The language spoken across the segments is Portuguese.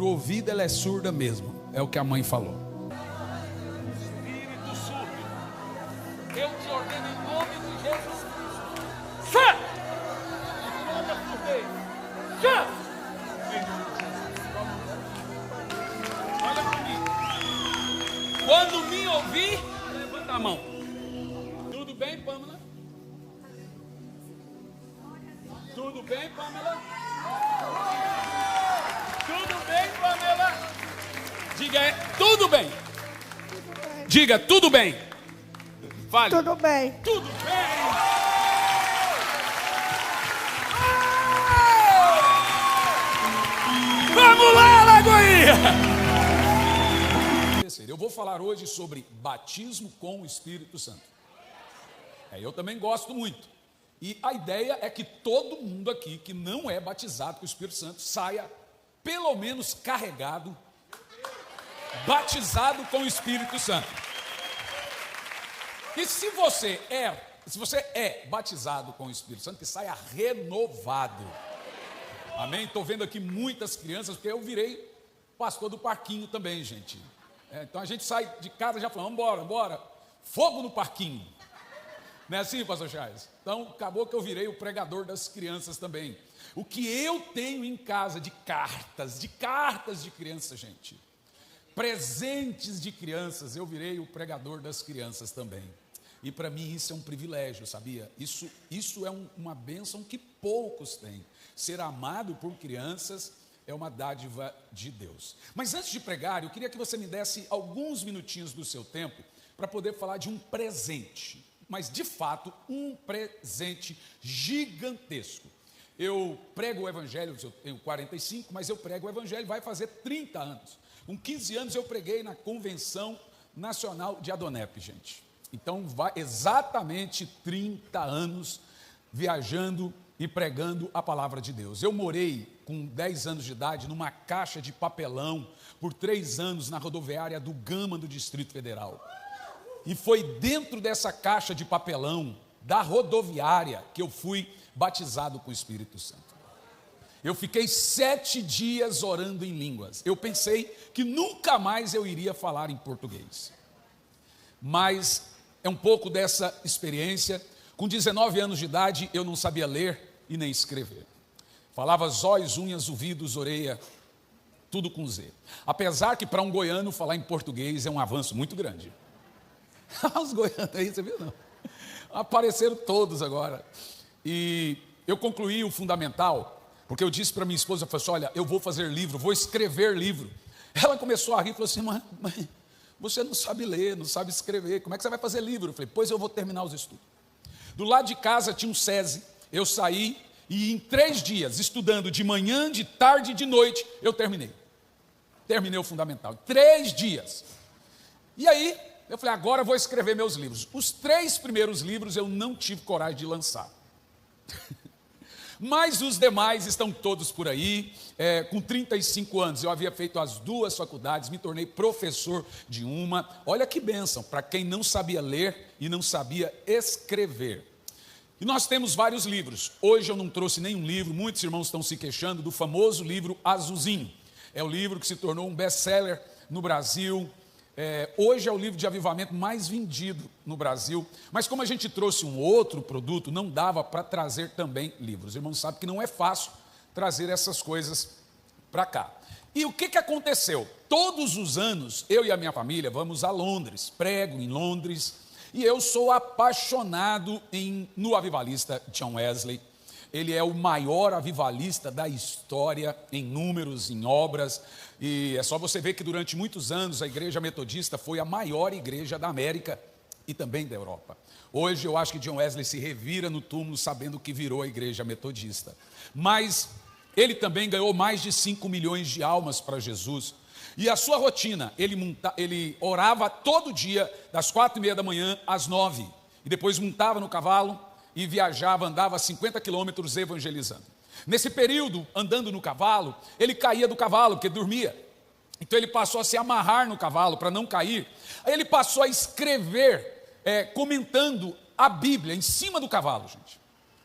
Para o ouvido ela é surda mesmo. É o que a mãe falou. Espírito surdo, eu te ordeno em nome de Jesus Cristo. Sai! Toda surdez. Sai! Olha para mim. Quando me ouvir, levanta a mão. Tudo bem, Pamela? Tudo bem, Pamela? Tudo bem, Pamela? Diga, tudo bem. Diga, tudo bem. Fale. Tudo bem. Tudo bem. Vamos lá, Lagoinha. Eu vou falar hoje sobre batismo com o Espírito Santo. Eu também gosto muito. E a ideia é que todo mundo aqui que não é batizado com o Espírito Santo saia pelo menos carregado, batizado com o Espírito Santo. E se você é batizado com o Espírito Santo, que saia renovado. Amém? Estou vendo aqui muitas crianças, porque eu virei pastor do parquinho também, gente. Então a gente sai de casa já falando, bora, fogo no parquinho. Não é assim, pastor Charles? Então acabou que eu virei o pregador das crianças também. O que eu tenho em casa de cartas de criança, gente. Presentes de crianças, eu virei o pregador das crianças também. E para mim isso é um privilégio, sabia? Isso é uma bênção que poucos têm. Ser amado por crianças é uma dádiva de Deus. Mas antes de pregar, eu queria que você me desse alguns minutinhos do seu tempo para poder falar de um presente. Mas de fato, um presente gigantesco. Eu prego o evangelho, eu tenho 45, mas eu prego o evangelho, vai fazer 30 anos. Com 15 anos eu preguei na Convenção Nacional de Adonep, gente. Então, vai exatamente 30 anos viajando e pregando a palavra de Deus. Eu morei com 10 anos de idade numa caixa de papelão por 3 anos na rodoviária do Gama, do Distrito Federal. E foi dentro dessa caixa de papelão da rodoviária que eu fui batizado com o Espírito Santo. Eu fiquei 7 dias orando em línguas. Eu pensei que nunca mais eu iria falar em português. Mas é um pouco dessa experiência. Com 19 anos de idade, eu não sabia ler e nem escrever. Falava zóis, unhas, ouvidos, orelha, tudo com Z. Apesar que para um goiano falar em português é um avanço muito grande. Os goianos aí, você viu não? Apareceram todos agora. E eu concluí o fundamental, porque eu disse para minha esposa, eu falei assim, olha, eu vou fazer livro, vou escrever livro. Ela começou a rir e falou assim, mas você não sabe ler, não sabe escrever, como é que você vai fazer livro? Eu falei, pois eu vou terminar os estudos. Do lado de casa tinha um SESI, eu saí e em 3 dias, estudando de manhã, de tarde e de noite, eu terminei. Terminei o fundamental, 3 dias. E aí, eu falei, agora eu vou escrever meus livros. Os 3 primeiros livros eu não tive coragem de lançar. Mas os demais estão todos por aí. Com 35 anos eu havia feito as 2 faculdades, me tornei professor de uma. Olha que bênção, para quem não sabia ler e não sabia escrever. E nós temos vários livros. Hoje eu não trouxe nenhum livro, muitos irmãos estão se queixando do famoso livro Azulzinho. É o livro que se tornou um best-seller no Brasil. Hoje é o livro de avivamento mais vendido no Brasil, mas como a gente trouxe um outro produto, não dava para trazer também livros. Os irmãos sabem que não é fácil trazer essas coisas para cá. E o que aconteceu? Todos os anos, eu e a minha família vamos a Londres, prego em Londres, e eu sou apaixonado no avivalista John Wesley. Ele é o maior avivalista da história, em números, em obras, e é só você ver que durante muitos anos a igreja metodista foi a maior igreja da América e também da Europa. Hoje eu acho que John Wesley se revira no túmulo sabendo que virou a igreja metodista. Mas ele também ganhou mais de 5 milhões de almas para Jesus. E a sua rotina, ele orava todo dia, das 4:30 da manhã às 9, e depois montava no cavalo, e viajava, andava 50 quilômetros evangelizando. Nesse período, andando no cavalo, ele caía do cavalo, porque dormia. Então ele passou a se amarrar no cavalo para não cair. Aí ele passou a escrever, comentando a Bíblia em cima do cavalo, gente.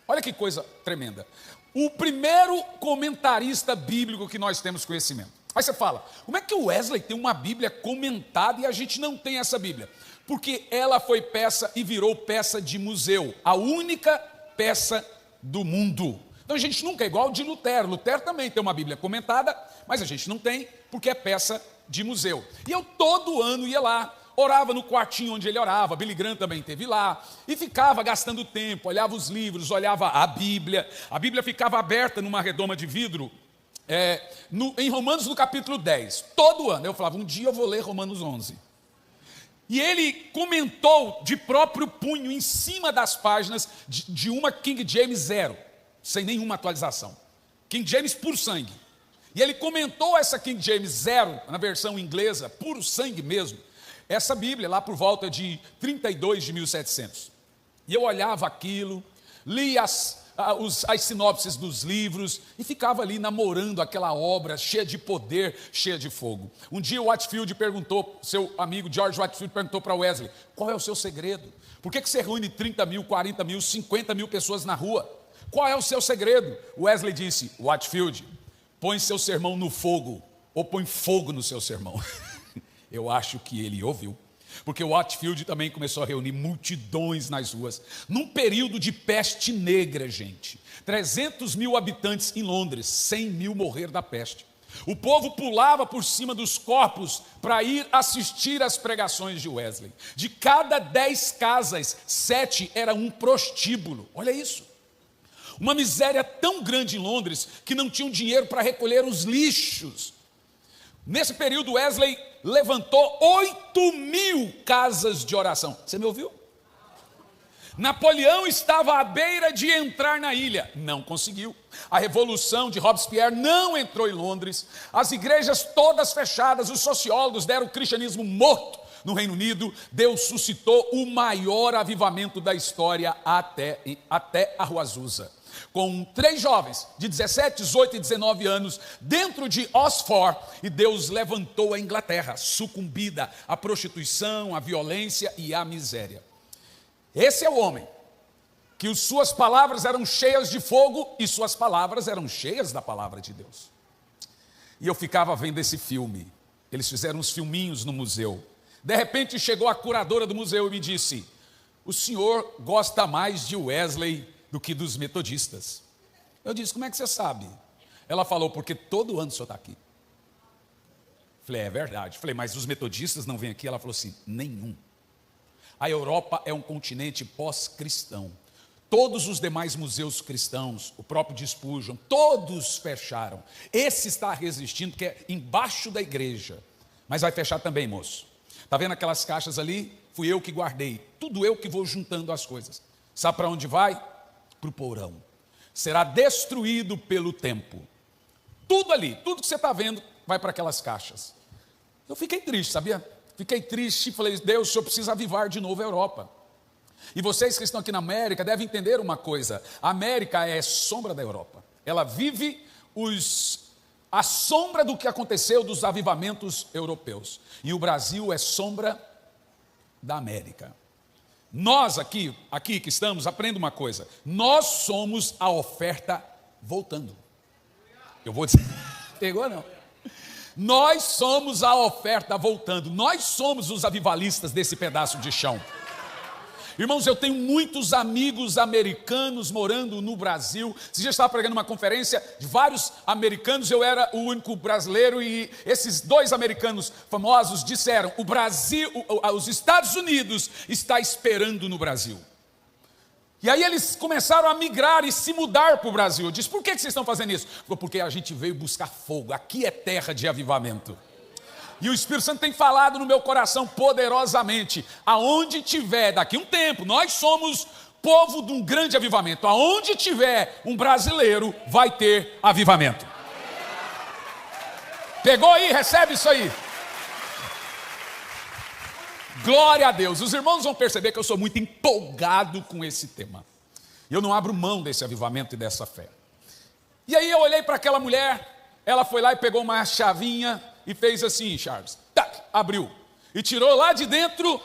Olha que coisa tremenda. O primeiro comentarista bíblico que nós temos conhecimento. Aí você fala, como é que o Wesley tem uma Bíblia comentada e a gente não tem essa Bíblia? Porque ela foi peça e virou peça de museu, a única peça do mundo. Então a gente nunca é igual de Lutero. Lutero também tem uma Bíblia comentada, mas a gente não tem porque é peça de museu. E eu todo ano ia lá, orava no quartinho onde ele orava, Billy Graham também esteve lá, e ficava gastando tempo, olhava os livros, olhava a Bíblia ficava aberta numa redoma de vidro, em Romanos no capítulo 10, todo ano, eu falava, um dia eu vou ler Romanos 11, e ele comentou de próprio punho, em cima das páginas, de uma King James 0, sem nenhuma atualização, King James puro sangue, e ele comentou essa King James 0, na versão inglesa, puro sangue mesmo, essa Bíblia, lá por volta de 32 de 1700, e eu olhava aquilo, lia as sinopses dos livros e ficava ali namorando aquela obra cheia de poder, cheia de fogo. Um dia o Whitefield perguntou, seu amigo George Whitefield perguntou para Wesley, qual é o seu segredo? Por que você reúne 30 mil, 40 mil, 50 mil pessoas na rua? Qual é o seu segredo? Wesley disse, Whitefield, põe seu sermão no fogo ou põe fogo no seu sermão. Eu acho que ele ouviu. Porque o Whitefield também começou a reunir multidões nas ruas. Num período de peste negra, gente. 300 mil habitantes em Londres, 100 mil morreram da peste. O povo pulava por cima dos corpos para ir assistir às pregações de Wesley. De cada 10 casas, 7 era um prostíbulo. Olha isso. Uma miséria tão grande em Londres que não tinham dinheiro para recolher os lixos. Nesse período, Wesley levantou 8.000 casas de oração. Você me ouviu? Napoleão estava à beira de entrar na ilha. Não conseguiu. A revolução de Robespierre não entrou em Londres. As igrejas todas fechadas. Os sociólogos deram o cristianismo morto no Reino Unido. Deus suscitou o maior avivamento da história até a Rua Azusa. Com 3 jovens de 17, 18 e 19 anos, dentro de Oxford, e Deus levantou a Inglaterra, sucumbida à prostituição, à violência e à miséria. Esse é o homem, que suas palavras eram cheias de fogo, e suas palavras eram cheias da palavra de Deus. E eu ficava vendo esse filme, eles fizeram uns filminhos no museu. De repente chegou a curadora do museu e me disse, o senhor gosta mais de Wesley do que dos metodistas. Eu disse, como é que você sabe? Ela falou, porque todo ano o senhor está aqui. Falei, é verdade. Falei, mas os metodistas não vêm aqui? Ela falou assim, nenhum. A Europa é um continente pós-cristão. Todos os demais museus cristãos, o próprio de Spurgeon, todos fecharam. Esse está resistindo, porque é embaixo da igreja. Mas vai fechar também, moço. Está vendo aquelas caixas ali? Fui eu que guardei. Tudo eu que vou juntando as coisas. Sabe para onde vai? Para o porão. Será destruído pelo tempo. Tudo ali, tudo que você está vendo, vai para aquelas caixas. Eu fiquei triste, sabia? Fiquei triste e falei, Deus, o Senhor precisa avivar de novo a Europa. E vocês que estão aqui na América devem entender uma coisa. A América é sombra da Europa. Ela vive a sombra do que aconteceu dos avivamentos europeus. E o Brasil é sombra da América. Nós aqui que estamos, aprenda uma coisa. Nós somos a oferta voltando. Eu vou dizer, pegou não? Nós somos a oferta voltando. Nós somos os avivalistas desse pedaço de chão. Irmãos, eu tenho muitos amigos americanos morando no Brasil. Você já estava pregando uma conferência de vários americanos, eu era o único brasileiro e esses 2 americanos famosos disseram, o Brasil, os Estados Unidos está esperando no Brasil. E aí eles começaram a migrar e se mudar para o Brasil. Eu disse, por que vocês estão fazendo isso? Falou, porque a gente veio buscar fogo, aqui é terra de avivamento. E o Espírito Santo tem falado no meu coração poderosamente, aonde tiver, daqui um tempo, nós somos povo de um grande avivamento, aonde tiver um brasileiro, vai ter avivamento. Pegou aí? Recebe isso aí. Glória a Deus. Os irmãos vão perceber que eu sou muito empolgado com esse tema. E eu não abro mão desse avivamento e dessa fé. E aí eu olhei para aquela mulher, ela foi lá e pegou uma chavinha e fez assim, Charles, tac, abriu. E tirou lá de dentro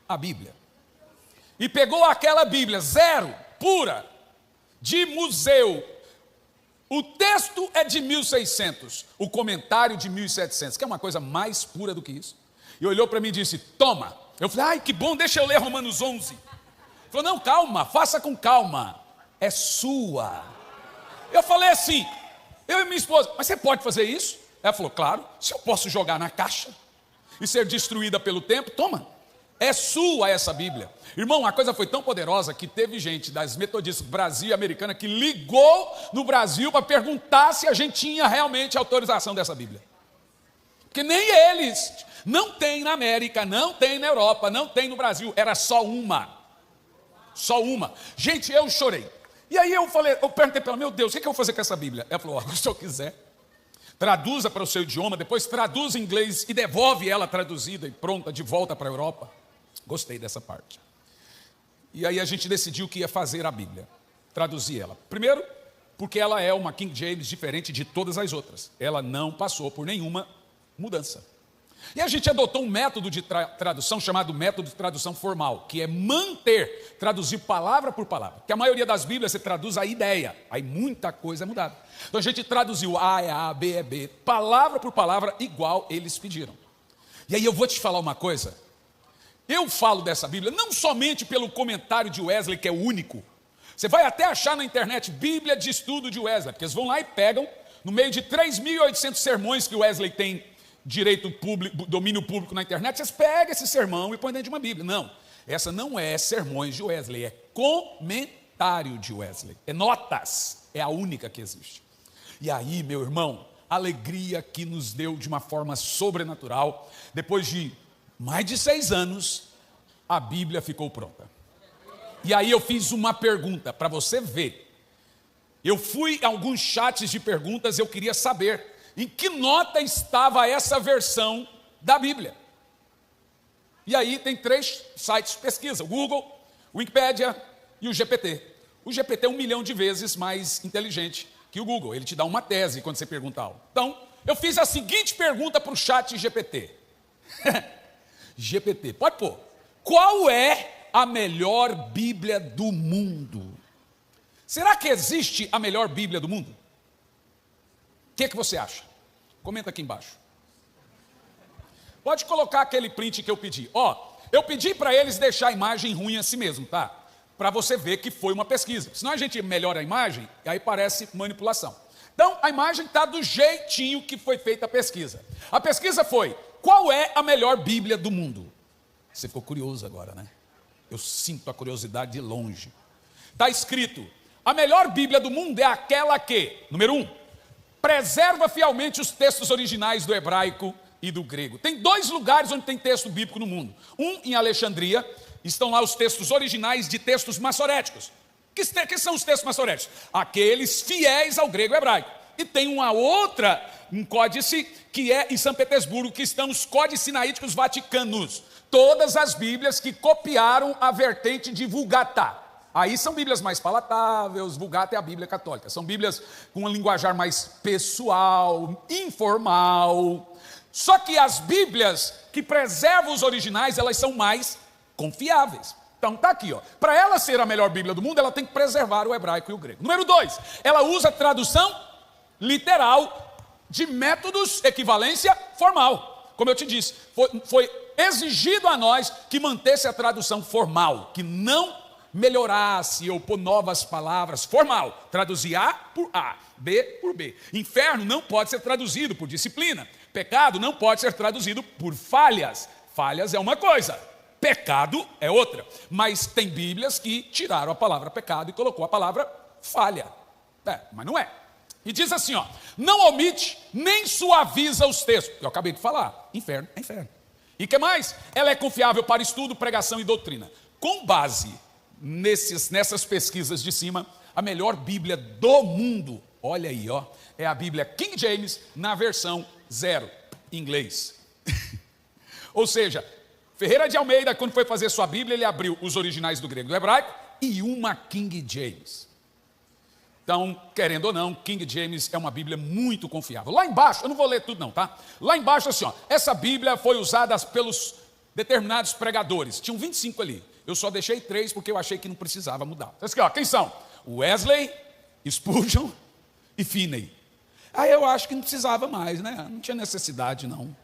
a Bíblia. E pegou aquela Bíblia, 0, pura, de museu. O texto é de 1600, o comentário de 1700, que é uma coisa mais pura do que isso. E olhou para mim e disse, toma. Eu falei, ai, que bom, deixa eu ler Romanos 11. Ele falou, não, calma, faça com calma, é sua. Eu falei assim, eu e minha esposa, mas você pode fazer isso? Ela falou, claro, se eu posso jogar na caixa e ser destruída pelo tempo, toma. É sua essa Bíblia. Irmão, a coisa foi tão poderosa que teve gente das metodistas Brasil e Americana que ligou no Brasil para perguntar se a gente tinha realmente autorização dessa Bíblia. Porque nem eles, não tem na América, não tem na Europa, não tem no Brasil, era só uma. Só uma. Gente, eu chorei. E aí eu perguntei para ela, meu Deus, o que eu vou fazer com essa Bíblia? Ela falou, se o senhor quiser, traduza para o seu idioma, depois traduz em inglês e devolve ela traduzida e pronta de volta para a Europa. Gostei dessa parte. E aí a gente decidiu que ia fazer a Bíblia, traduzir ela. Primeiro, porque ela é uma King James diferente de todas as outras. Ela não passou por nenhuma mudança. E a gente adotou um método de tradução chamado método de tradução formal, que é manter, traduzir palavra por palavra. Porque a maioria das Bíblias você traduz a ideia, aí muita coisa é mudada. Então a gente traduziu A é A, B é B, palavra por palavra, igual eles pediram. E aí eu vou te falar uma coisa. Eu falo dessa Bíblia não somente pelo comentário de Wesley, que é o único. Você vai até achar na internet Bíblia de estudo de Wesley, porque eles vão lá e pegam, no meio de 3.800 sermões que Wesley tem direito público, domínio público na internet, vocês pegam esse sermão e põem dentro de uma Bíblia. Não, essa não é sermões de Wesley, é comentário de Wesley, é notas, é a única que existe. E aí, meu irmão, alegria que nos deu de uma forma sobrenatural, depois de mais de 6 anos, a Bíblia ficou pronta. E aí eu fiz uma pergunta, para você ver. Eu fui a alguns chats de perguntas, eu queria saber em que nota estava essa versão da Bíblia. E aí tem 3 sites de pesquisa, o Google, o Wikipedia e o GPT. O GPT é 1 milhão de vezes mais inteligente que o Google, ele te dá uma tese quando você pergunta algo. Então, eu fiz a seguinte pergunta para o chat GPT. GPT, pode pôr. Qual é a melhor Bíblia do mundo? Será que existe a melhor Bíblia do mundo? O que você acha? Comenta aqui embaixo. Pode colocar aquele print que eu pedi. Eu pedi para eles deixar a imagem ruim assim mesmo, tá? Para você ver que foi uma pesquisa. Senão a gente melhora a imagem e aí parece manipulação. Então, a imagem está do jeitinho que foi feita a pesquisa. A pesquisa foi, qual é a melhor Bíblia do mundo? Você ficou curioso agora, né? Eu sinto a curiosidade de longe. Está escrito, a melhor Bíblia do mundo é aquela que, número 1, preserva fielmente os textos originais do hebraico e do grego. Tem 2 lugares onde tem texto bíblico no mundo. Um em Alexandria, estão lá os textos originais de textos massoréticos. Que são os textos massoréticos? Aqueles fiéis ao grego e hebraico. E tem uma outra, um códice, que é em São Petersburgo, que estão os códices sinaíticos vaticanos. Todas as Bíblias que copiaram a vertente de Vulgata. Aí são Bíblias mais palatáveis, Vulgata é a Bíblia católica. São Bíblias com um linguajar mais pessoal, informal. Só que as Bíblias que preservam os originais, elas são mais confiáveis. Então está aqui, para ela ser a melhor Bíblia do mundo, ela tem que preservar o hebraico e o grego. Número 2, ela usa tradução literal de métodos, equivalência formal. Como eu te disse, foi exigido a nós que mantesse a tradução formal, que não melhorasse ou pôr novas palavras, formal, traduzir A por A, B por B. Inferno não pode ser traduzido por disciplina, pecado não pode ser traduzido por falhas. Falhas é uma coisa, pecado é outra. Mas tem Bíblias que tiraram a palavra pecado e colocou a palavra falha. Mas não é. E diz assim, não omite nem suaviza os textos. Eu acabei de falar, inferno é inferno. E que mais? Ela é confiável para estudo, pregação e doutrina. Com base nessas pesquisas de cima, a melhor Bíblia do mundo, olha aí, é a Bíblia King James na versão 0, em inglês. Ou seja, Ferreira de Almeida, quando foi fazer sua Bíblia, ele abriu os originais do grego e do hebraico e uma King James. Então, querendo ou não, King James é uma Bíblia muito confiável. Lá embaixo, eu não vou ler tudo não, tá? Lá embaixo assim, essa Bíblia foi usada pelos determinados pregadores. Tinham 25 ali. Eu só deixei 3 porque eu achei que não precisava mudar. Então, aqui, quem são? Wesley, Spurgeon, e Finney. Aí eu acho que não precisava mais, né? Não tinha necessidade, não.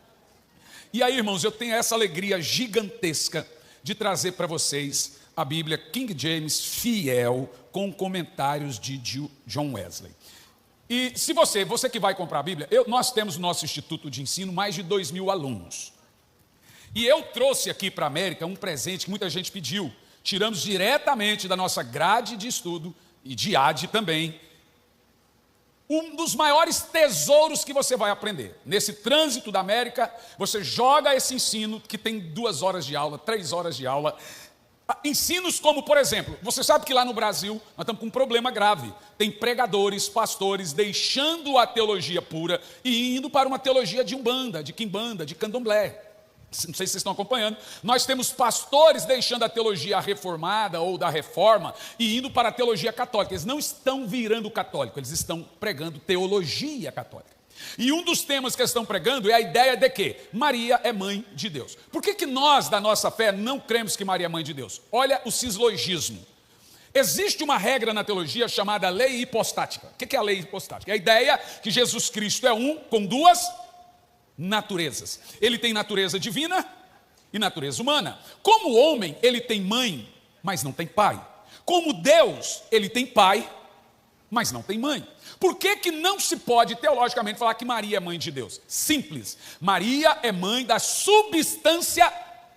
E aí, irmãos, eu tenho essa alegria gigantesca de trazer para vocês a Bíblia King James fiel, com comentários de John Wesley. E se você que vai comprar a Bíblia, nós temos no nosso Instituto de Ensino mais de 2.000 alunos. E eu trouxe aqui para a América um presente que muita gente pediu. Tiramos diretamente da nossa grade de estudo e de AD também. Um dos maiores tesouros que você vai aprender. Nesse trânsito da América, você joga esse ensino que tem 2 horas de aula, 3 horas de aula. Ensinos como, por exemplo, você sabe que lá no Brasil nós estamos com um problema grave. Tem pregadores, pastores deixando a teologia pura e indo para uma teologia de umbanda, de quimbanda, de candomblé. Não sei se vocês estão acompanhando. Nós temos pastores deixando a teologia reformada ou da reforma e indo para a teologia católica. Eles não estão virando católico, eles estão pregando teologia católica. E um dos temas que eles estão pregando é a ideia de que Maria é mãe de Deus. Por que nós, da nossa fé, não cremos que Maria é mãe de Deus? Olha o cislogismo. Existe uma regra na teologia chamada lei hipostática. O que é a lei hipostática? É a ideia que Jesus Cristo é um com 2 naturezas. Ele tem natureza divina e natureza humana. Como homem, ele tem mãe, mas não tem pai. Como Deus, ele tem pai, mas não tem mãe. Por que não se pode teologicamente falar que Maria é mãe de Deus? Simples. Maria é mãe da substância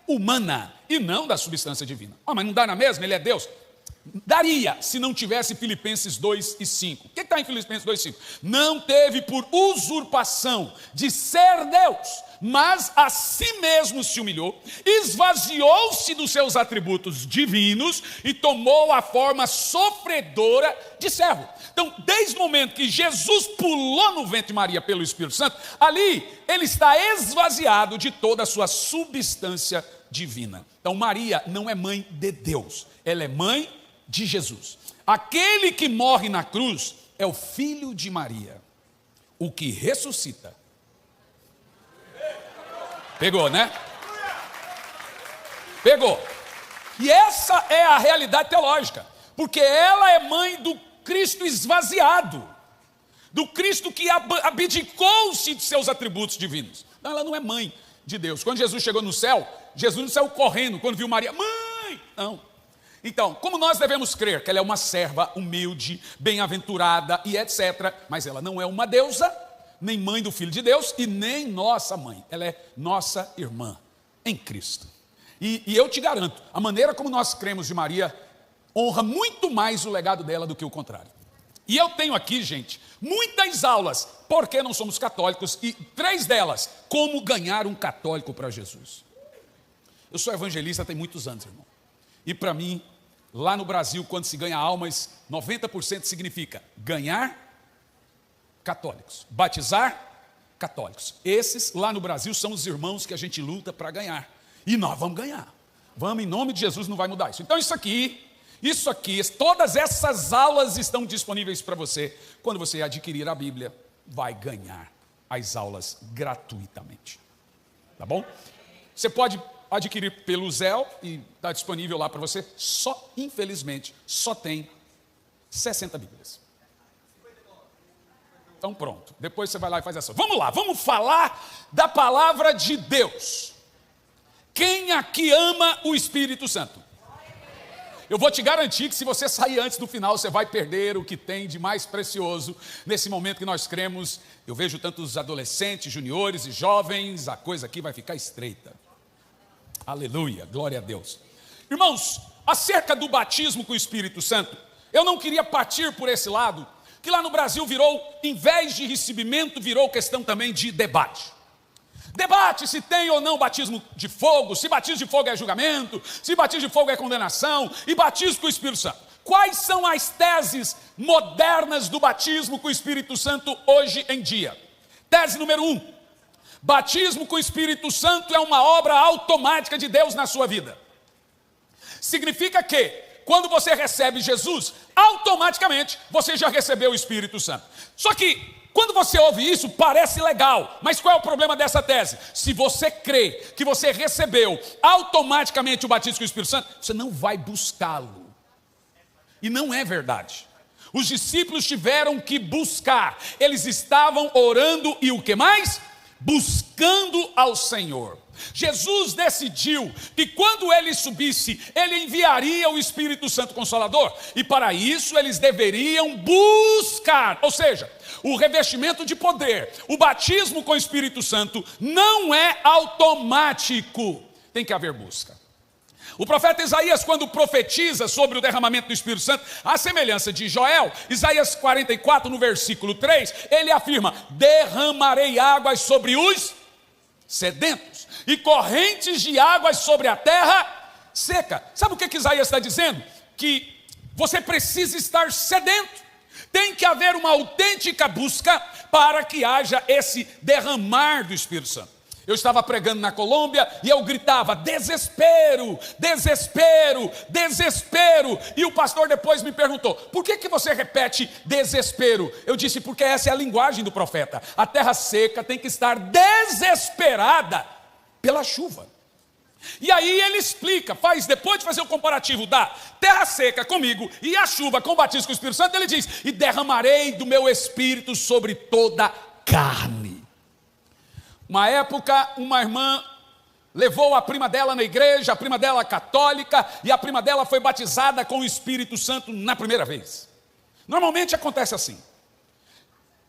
humana e não da substância divina. Mas não dá na mesma? Ele é Deus? Daria, se não tivesse Filipenses 2:5. O que está em Filipenses 2:5? Não teve por usurpação de ser Deus, mas a si mesmo se humilhou, esvaziou-se dos seus atributos divinos e tomou a forma sofredora de servo. Então, desde o momento que Jesus pulou no ventre de Maria pelo Espírito Santo, ali ele está esvaziado de toda a sua substância divina. Então, Maria não é mãe de Deus, ela é mãe de Jesus. Aquele que morre na cruz é o filho de Maria, o que ressuscita. Pegou, né? Pegou. E essa é a realidade teológica, porque ela é mãe do Cristo esvaziado, do Cristo que abdicou-se de seus atributos divinos. Não, ela não é mãe de Deus. Quando Jesus chegou no céu, Jesus não saiu correndo quando viu Maria, mãe, não. Então, como nós devemos crer que ela é uma serva humilde, bem-aventurada e etc., mas ela não é uma deusa, nem mãe do Filho de Deus e nem nossa mãe, ela é nossa irmã em Cristo. E eu te garanto, a maneira como nós cremos de Maria honra muito mais o legado dela do que o contrário. E eu tenho aqui, gente, muitas aulas, por que não somos católicos, e 3 delas, como ganhar um católico para Jesus. Eu sou evangelista tem muitos anos, irmão. E para mim, lá no Brasil, quando se ganha almas, 90% significa ganhar católicos, batizar católicos. Esses lá no Brasil são os irmãos que a gente luta para ganhar. E nós vamos ganhar. Vamos, em nome de Jesus, não vai mudar isso. Então isso aqui, todas essas aulas estão disponíveis para você. Quando você adquirir a Bíblia, vai ganhar as aulas gratuitamente. Tá bom? Você pode adquirir pelo Zelle e está disponível lá para você. Infelizmente, só tem 60 Bíblias. Então pronto, depois você vai lá e faz essa. Vamos lá, vamos falar da palavra de Deus. Quem aqui ama o Espírito Santo? Eu vou te garantir que se você sair antes do final, você vai perder o que tem de mais precioso nesse momento que nós cremos. Eu vejo tantos adolescentes, juniores e jovens, a coisa aqui vai ficar estreita. Aleluia, glória a Deus. Irmãos, acerca do batismo com o Espírito Santo, eu não queria partir por esse lado, que lá no Brasil virou, em vez de recebimento, virou questão também de debate. Debate se tem ou não batismo de fogo, se batismo de fogo é julgamento, se batismo de fogo é condenação, e batismo com o Espírito Santo. Quais são as teses modernas do batismo com o Espírito Santo hoje em dia? Tese número 1. Batismo com o Espírito Santo é uma obra automática de Deus na sua vida. Significa que, quando você recebe Jesus, automaticamente você já recebeu o Espírito Santo. Só que, quando você ouve isso, parece legal, mas qual é o problema dessa tese? Se você crê que você recebeu automaticamente o batismo com o Espírito Santo, você não vai buscá-lo. E não é verdade. Os discípulos tiveram que buscar. Eles estavam orando e o que mais? Buscando ao Senhor. Jesus decidiu que quando ele subisse, ele enviaria o Espírito Santo Consolador. E para isso eles deveriam buscar. Ou seja, o revestimento de poder, o batismo com o Espírito Santo não é automático. Tem que haver busca. O profeta Isaías, quando profetiza sobre o derramamento do Espírito Santo, à semelhança de Joel, Isaías 44, no versículo 3, ele afirma: derramarei águas sobre os sedentos e correntes de águas sobre a terra seca. Sabe o que Isaías está dizendo? Que você precisa estar sedento. Tem que haver uma autêntica busca para que haja esse derramar do Espírito Santo. Eu estava pregando na Colômbia e eu gritava: desespero, desespero, desespero. E o pastor depois me perguntou: por que você repete desespero? Eu disse: porque essa é a linguagem do profeta. A terra seca tem que estar desesperada pela chuva. E aí ele explica, depois de fazer o comparativo da terra seca comigo e a chuva com o batismo com o Espírito Santo, ele diz: e derramarei do meu Espírito sobre toda carne. Uma época, uma irmã levou a prima dela na igreja, a prima dela católica, e a prima dela foi batizada com o Espírito Santo na primeira vez. Normalmente acontece assim.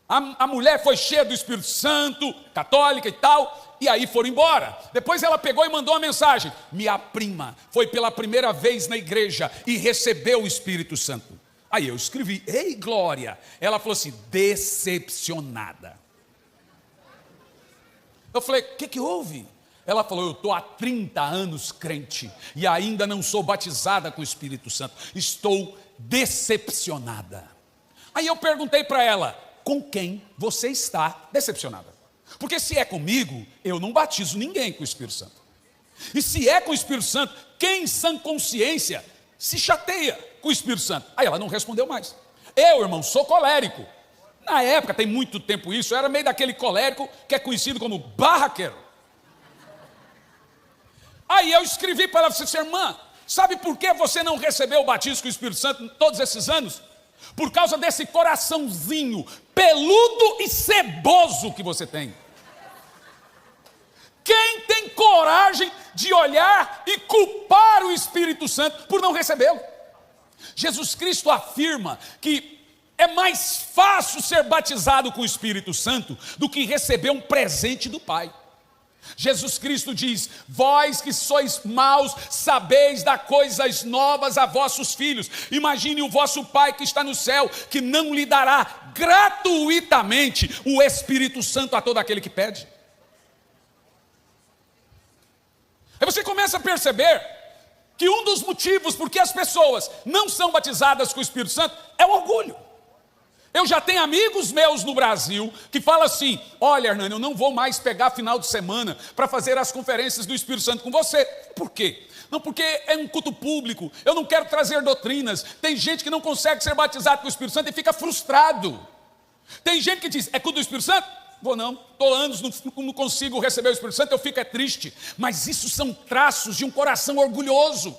A mulher foi cheia do Espírito Santo, católica e tal, e aí foram embora. Depois ela pegou e mandou uma mensagem: minha prima foi pela primeira vez na igreja e recebeu o Espírito Santo. Aí eu escrevi: ei, Glória. Ela falou assim: decepcionada. Eu falei: o que houve? Ela falou: eu estou há 30 anos crente e ainda não sou batizada com o Espírito Santo. Estou decepcionada. Aí eu perguntei para ela: com quem você está decepcionada? Porque se é comigo, eu não batizo ninguém com o Espírito Santo. E se é com o Espírito Santo, quem em sã consciência se chateia com o Espírito Santo? Aí ela não respondeu mais. Eu, irmão, sou colérico. Na época, tem muito tempo isso, eu era meio daquele colérico que é conhecido como barraqueiro. Aí eu escrevi para ela: disse: irmã, sabe por que você não recebeu o batismo com o Espírito Santo todos esses anos? Por causa desse coraçãozinho peludo e ceboso que você tem. Quem tem coragem de olhar e culpar o Espírito Santo por não recebê-lo? Jesus Cristo afirma que é mais fácil ser batizado com o Espírito Santo do que receber um presente do Pai. Jesus Cristo diz: vós que sois maus, sabeis dar coisas novas a vossos filhos. Imagine o vosso Pai que está no céu, que não lhe dará gratuitamente o Espírito Santo a todo aquele que pede. Aí você começa a perceber que um dos motivos por que as pessoas não são batizadas com o Espírito Santo é o orgulho. Eu já tenho amigos meus no Brasil que falam assim: olha, Hernani, eu não vou mais pegar final de semana para fazer as conferências do Espírito Santo com você. Por quê? Não, porque é um culto público, eu não quero trazer doutrinas. Tem gente que não consegue ser batizado com o Espírito Santo e fica frustrado. Tem gente que diz: é culto do Espírito Santo? Vou não, estou anos, não consigo receber o Espírito Santo, eu fico triste. Mas isso são traços de um coração orgulhoso.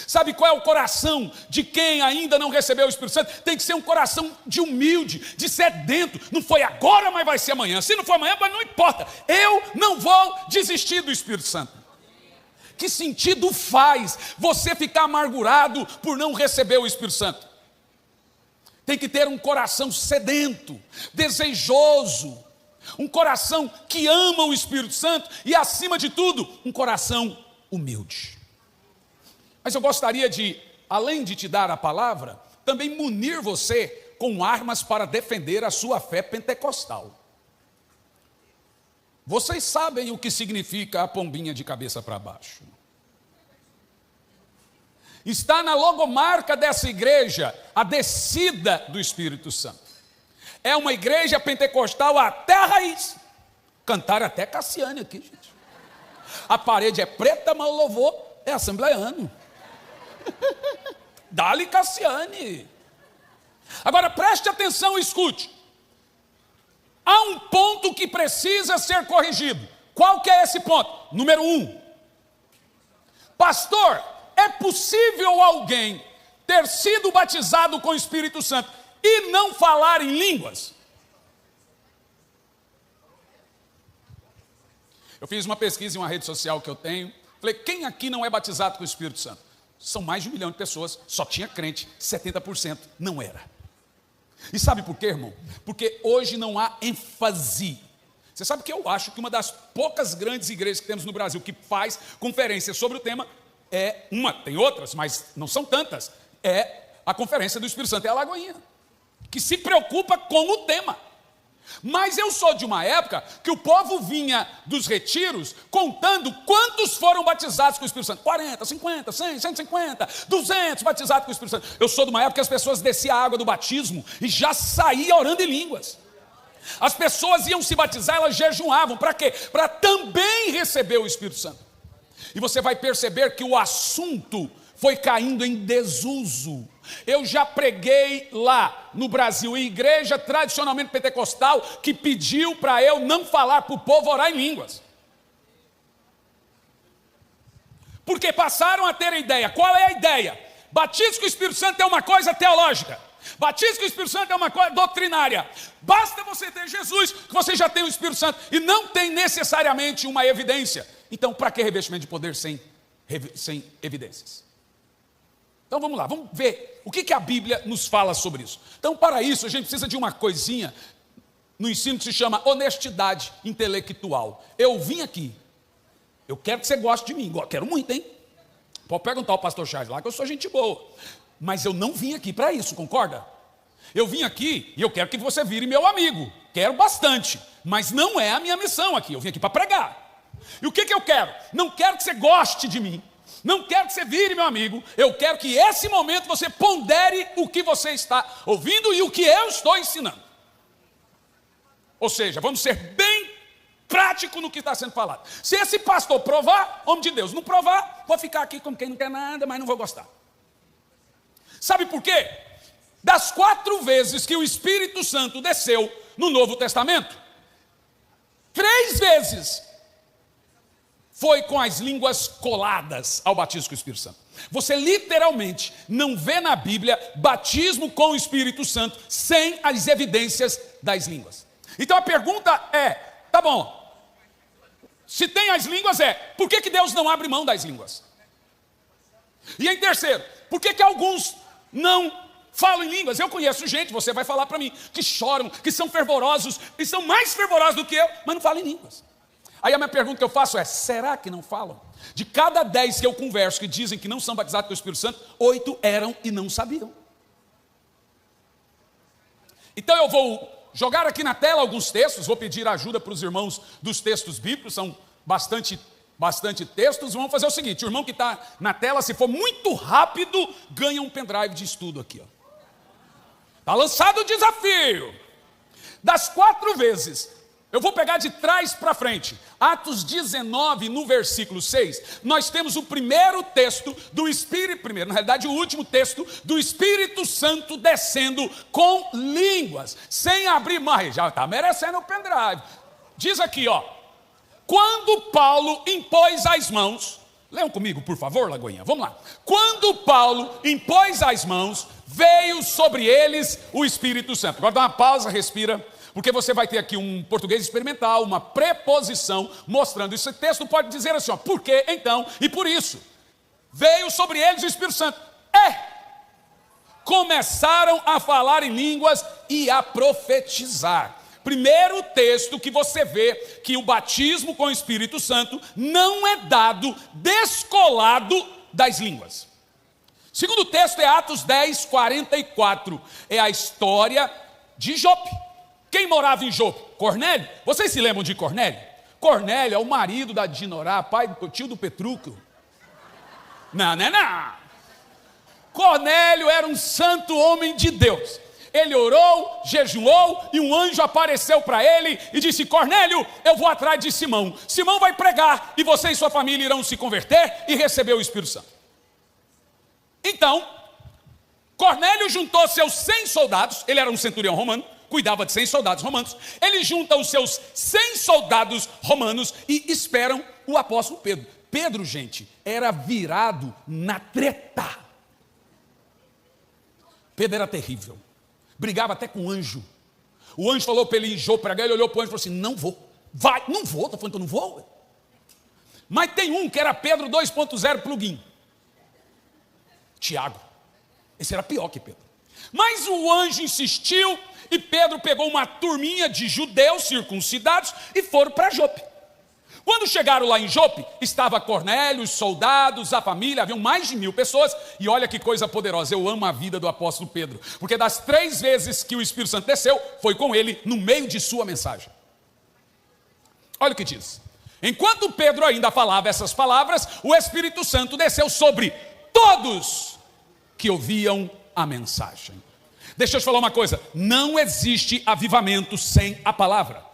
Sabe qual é o coração de quem ainda não recebeu o Espírito Santo? Tem que ser um coração de humilde, de sedento. Não foi agora, mas vai ser amanhã. Se não for amanhã, mas não importa. Eu não vou desistir do Espírito Santo. Que sentido faz você ficar amargurado por não receber o Espírito Santo? Tem que ter um coração sedento, desejoso, um coração que ama o Espírito Santo e, acima de tudo, um coração humilde. Mas eu gostaria de, além de te dar a palavra, também munir você com armas para defender a sua fé pentecostal. Vocês sabem o que significa a pombinha de cabeça para baixo. Está na logomarca dessa igreja a descida do Espírito Santo. É uma igreja pentecostal até a raiz. Cantaram até Cassiane aqui, gente. A parede é preta, mas o louvor é assembleiano. Dá-lhe Cassiane. Agora preste atenção e escute. Há um ponto que precisa ser corrigido. Qual que é esse ponto? Número 1. Pastor, é possível alguém ter sido batizado com o Espírito Santo e não falar em línguas. Eu fiz uma pesquisa em uma rede social que eu tenho. Falei, quem aqui não é batizado com o Espírito Santo? São mais de 1 milhão de pessoas, só tinha crente, 70% não era. E sabe por quê, irmão? Porque hoje não há ênfase. Você sabe que eu acho que uma das poucas grandes igrejas que temos no Brasil que faz conferência sobre o tema é uma, tem outras, mas não são tantas, é a Conferência do Espírito Santo, é a Lagoinha, que se preocupa com o tema. Mas eu sou de uma época que o povo vinha dos retiros contando quantos foram batizados com o Espírito Santo. 40, 50, 100, 150, 200 batizados com o Espírito Santo. Eu sou de uma época que as pessoas desciam a água do batismo e já saíam orando em línguas. As pessoas iam se batizar, elas jejuavam. Para quê? Para também receber o Espírito Santo. E você vai perceber que o assunto foi caindo em desuso. Eu já preguei lá no Brasil, em igreja tradicionalmente pentecostal, que pediu para eu não falar para o povo orar em línguas. Porque passaram a ter a ideia. Qual é a ideia? Batismo com o Espírito Santo é uma coisa teológica. Batismo com o Espírito Santo é uma coisa doutrinária. Basta você ter Jesus, que você já tem o Espírito Santo, e não tem necessariamente uma evidência. Então, para que revestimento de poder sem evidências? Então vamos lá, vamos ver o que a Bíblia nos fala sobre isso. Então, para isso, a gente precisa de uma coisinha no ensino que se chama honestidade intelectual. Eu vim aqui, eu quero que você goste de mim, quero muito, hein? Pode perguntar ao pastor Charles lá, que eu sou gente boa. Mas eu não vim aqui para isso, concorda? Eu vim aqui e eu quero que você vire meu amigo. Quero bastante, mas não é a minha missão aqui. Eu vim aqui para pregar. E o que eu quero? Não quero que você goste de mim. Não quero que você vire meu amigo. Eu quero que esse momento você pondere o que você está ouvindo e o que eu estou ensinando. Ou seja, vamos ser bem prático no que está sendo falado. Se esse pastor provar, homem de Deus, não provar, vou ficar aqui como quem não quer nada, mas não vou gostar. Sabe por quê? Das 4 vezes que o Espírito Santo desceu no Novo Testamento, 3 vezes foi com as línguas coladas ao batismo com o Espírito Santo. Você literalmente não vê na Bíblia batismo com o Espírito Santo sem as evidências das línguas. Então a pergunta é, tá bom, se tem as línguas por que Deus não abre mão das línguas? E em terceiro, por que alguns não falam em línguas? Eu conheço gente, você vai falar para mim, que choram, que são fervorosos, e são mais fervorosos do que eu, mas não falam em línguas. Aí a minha pergunta que eu faço é, será que não falam? De cada 10 que eu converso que dizem que não são batizados com o Espírito Santo, 8 eram e não sabiam. Então eu vou jogar aqui na tela alguns textos, vou pedir ajuda para os irmãos dos textos bíblicos, são bastante textos. Vamos fazer o seguinte, o irmão que está na tela, se for muito rápido, ganha um pendrive de estudo aqui. Está lançado o desafio. Das 4 vezes, eu vou pegar de trás para frente. Atos 19, no versículo 6, nós temos o primeiro texto do Espírito, na realidade o último texto do Espírito Santo descendo com línguas, sem abrir mão. Já está merecendo o pendrive. Diz aqui, quando Paulo impôs as mãos, leiam comigo, por favor, Lagoinha, vamos lá. Quando Paulo impôs as mãos, veio sobre eles o Espírito Santo. Agora dá uma pausa, respira, porque você vai ter aqui um português experimental, uma preposição mostrando. Esse texto pode dizer assim, por que então e por isso veio sobre eles o Espírito Santo. Começaram a falar em línguas e a profetizar. Primeiro texto que você vê que o batismo com o Espírito Santo não é dado descolado das línguas. Segundo texto é Atos 10, 44. É a história de Jope. Quem morava em Jope? Cornélio. Vocês se lembram de Cornélio? Cornélio é o marido da Dinorá, tio do Petrúquio. Não. Cornélio era um santo homem de Deus. Ele orou, jejuou, e um anjo apareceu para ele e disse, Cornélio, eu vou atrás de Simão. Simão vai pregar e você e sua família irão se converter e receber o Espírito Santo. Então, Cornélio juntou seus 100 soldados, ele era um centurião romano, cuidava de 100 soldados romanos, ele junta os seus 100 soldados romanos e esperam o apóstolo Pedro. Pedro, gente, era virado na treta. Pedro era terrível. Brigava até com o anjo. O anjo falou para ele ir em Jope pregar, ele olhou para o anjo e falou assim, não vou. Vai, não vou, estou falando que eu não vou. Mas tem um que era Pedro 2.0 plugin. Tiago. Esse era pior que Pedro. Mas o anjo insistiu e Pedro pegou uma turminha de judeus circuncidados e foram para Jope. Quando chegaram lá em Jope, estava Cornélio, os soldados, a família, haviam mais de 1000 pessoas. E olha que coisa poderosa, eu amo a vida do apóstolo Pedro. Porque das 3 vezes que o Espírito Santo desceu, foi com ele no meio de sua mensagem. Olha o que diz. Enquanto Pedro ainda falava essas palavras, o Espírito Santo desceu sobre todos que ouviam a mensagem. Deixa eu te falar uma coisa, não existe avivamento sem a palavra.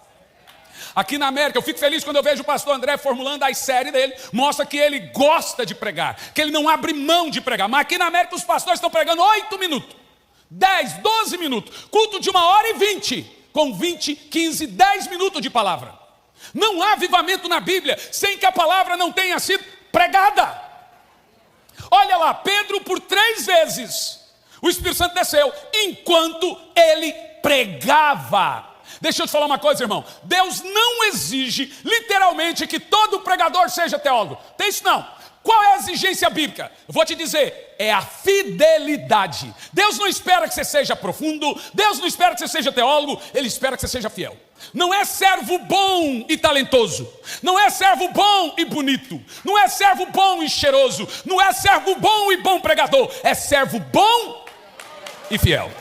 Aqui na América, eu fico feliz quando eu vejo o pastor André formulando a série dele, mostra que ele gosta de pregar, que ele não abre mão de pregar, mas aqui na América os pastores estão pregando 8 minutos, 10, 12 minutos, culto de 1h20, com 20, 15, 10 minutos de palavra. Não há avivamento na Bíblia sem que a palavra não tenha sido pregada. Olha lá, Pedro por 3 vezes, o Espírito Santo desceu, enquanto ele pregava. Deixa eu te falar uma coisa, irmão. Deus não exige, literalmente, que todo pregador seja teólogo. Tem isso não. Qual é a exigência bíblica? Eu vou te dizer, é a fidelidade. Deus não espera que você seja profundo, Deus não espera que você seja teólogo, Ele espera que você seja fiel. Não é servo bom e talentoso, não é servo bom e bonito, não é servo bom e cheiroso, não é servo bom e bom pregador, é servo bom e fiel.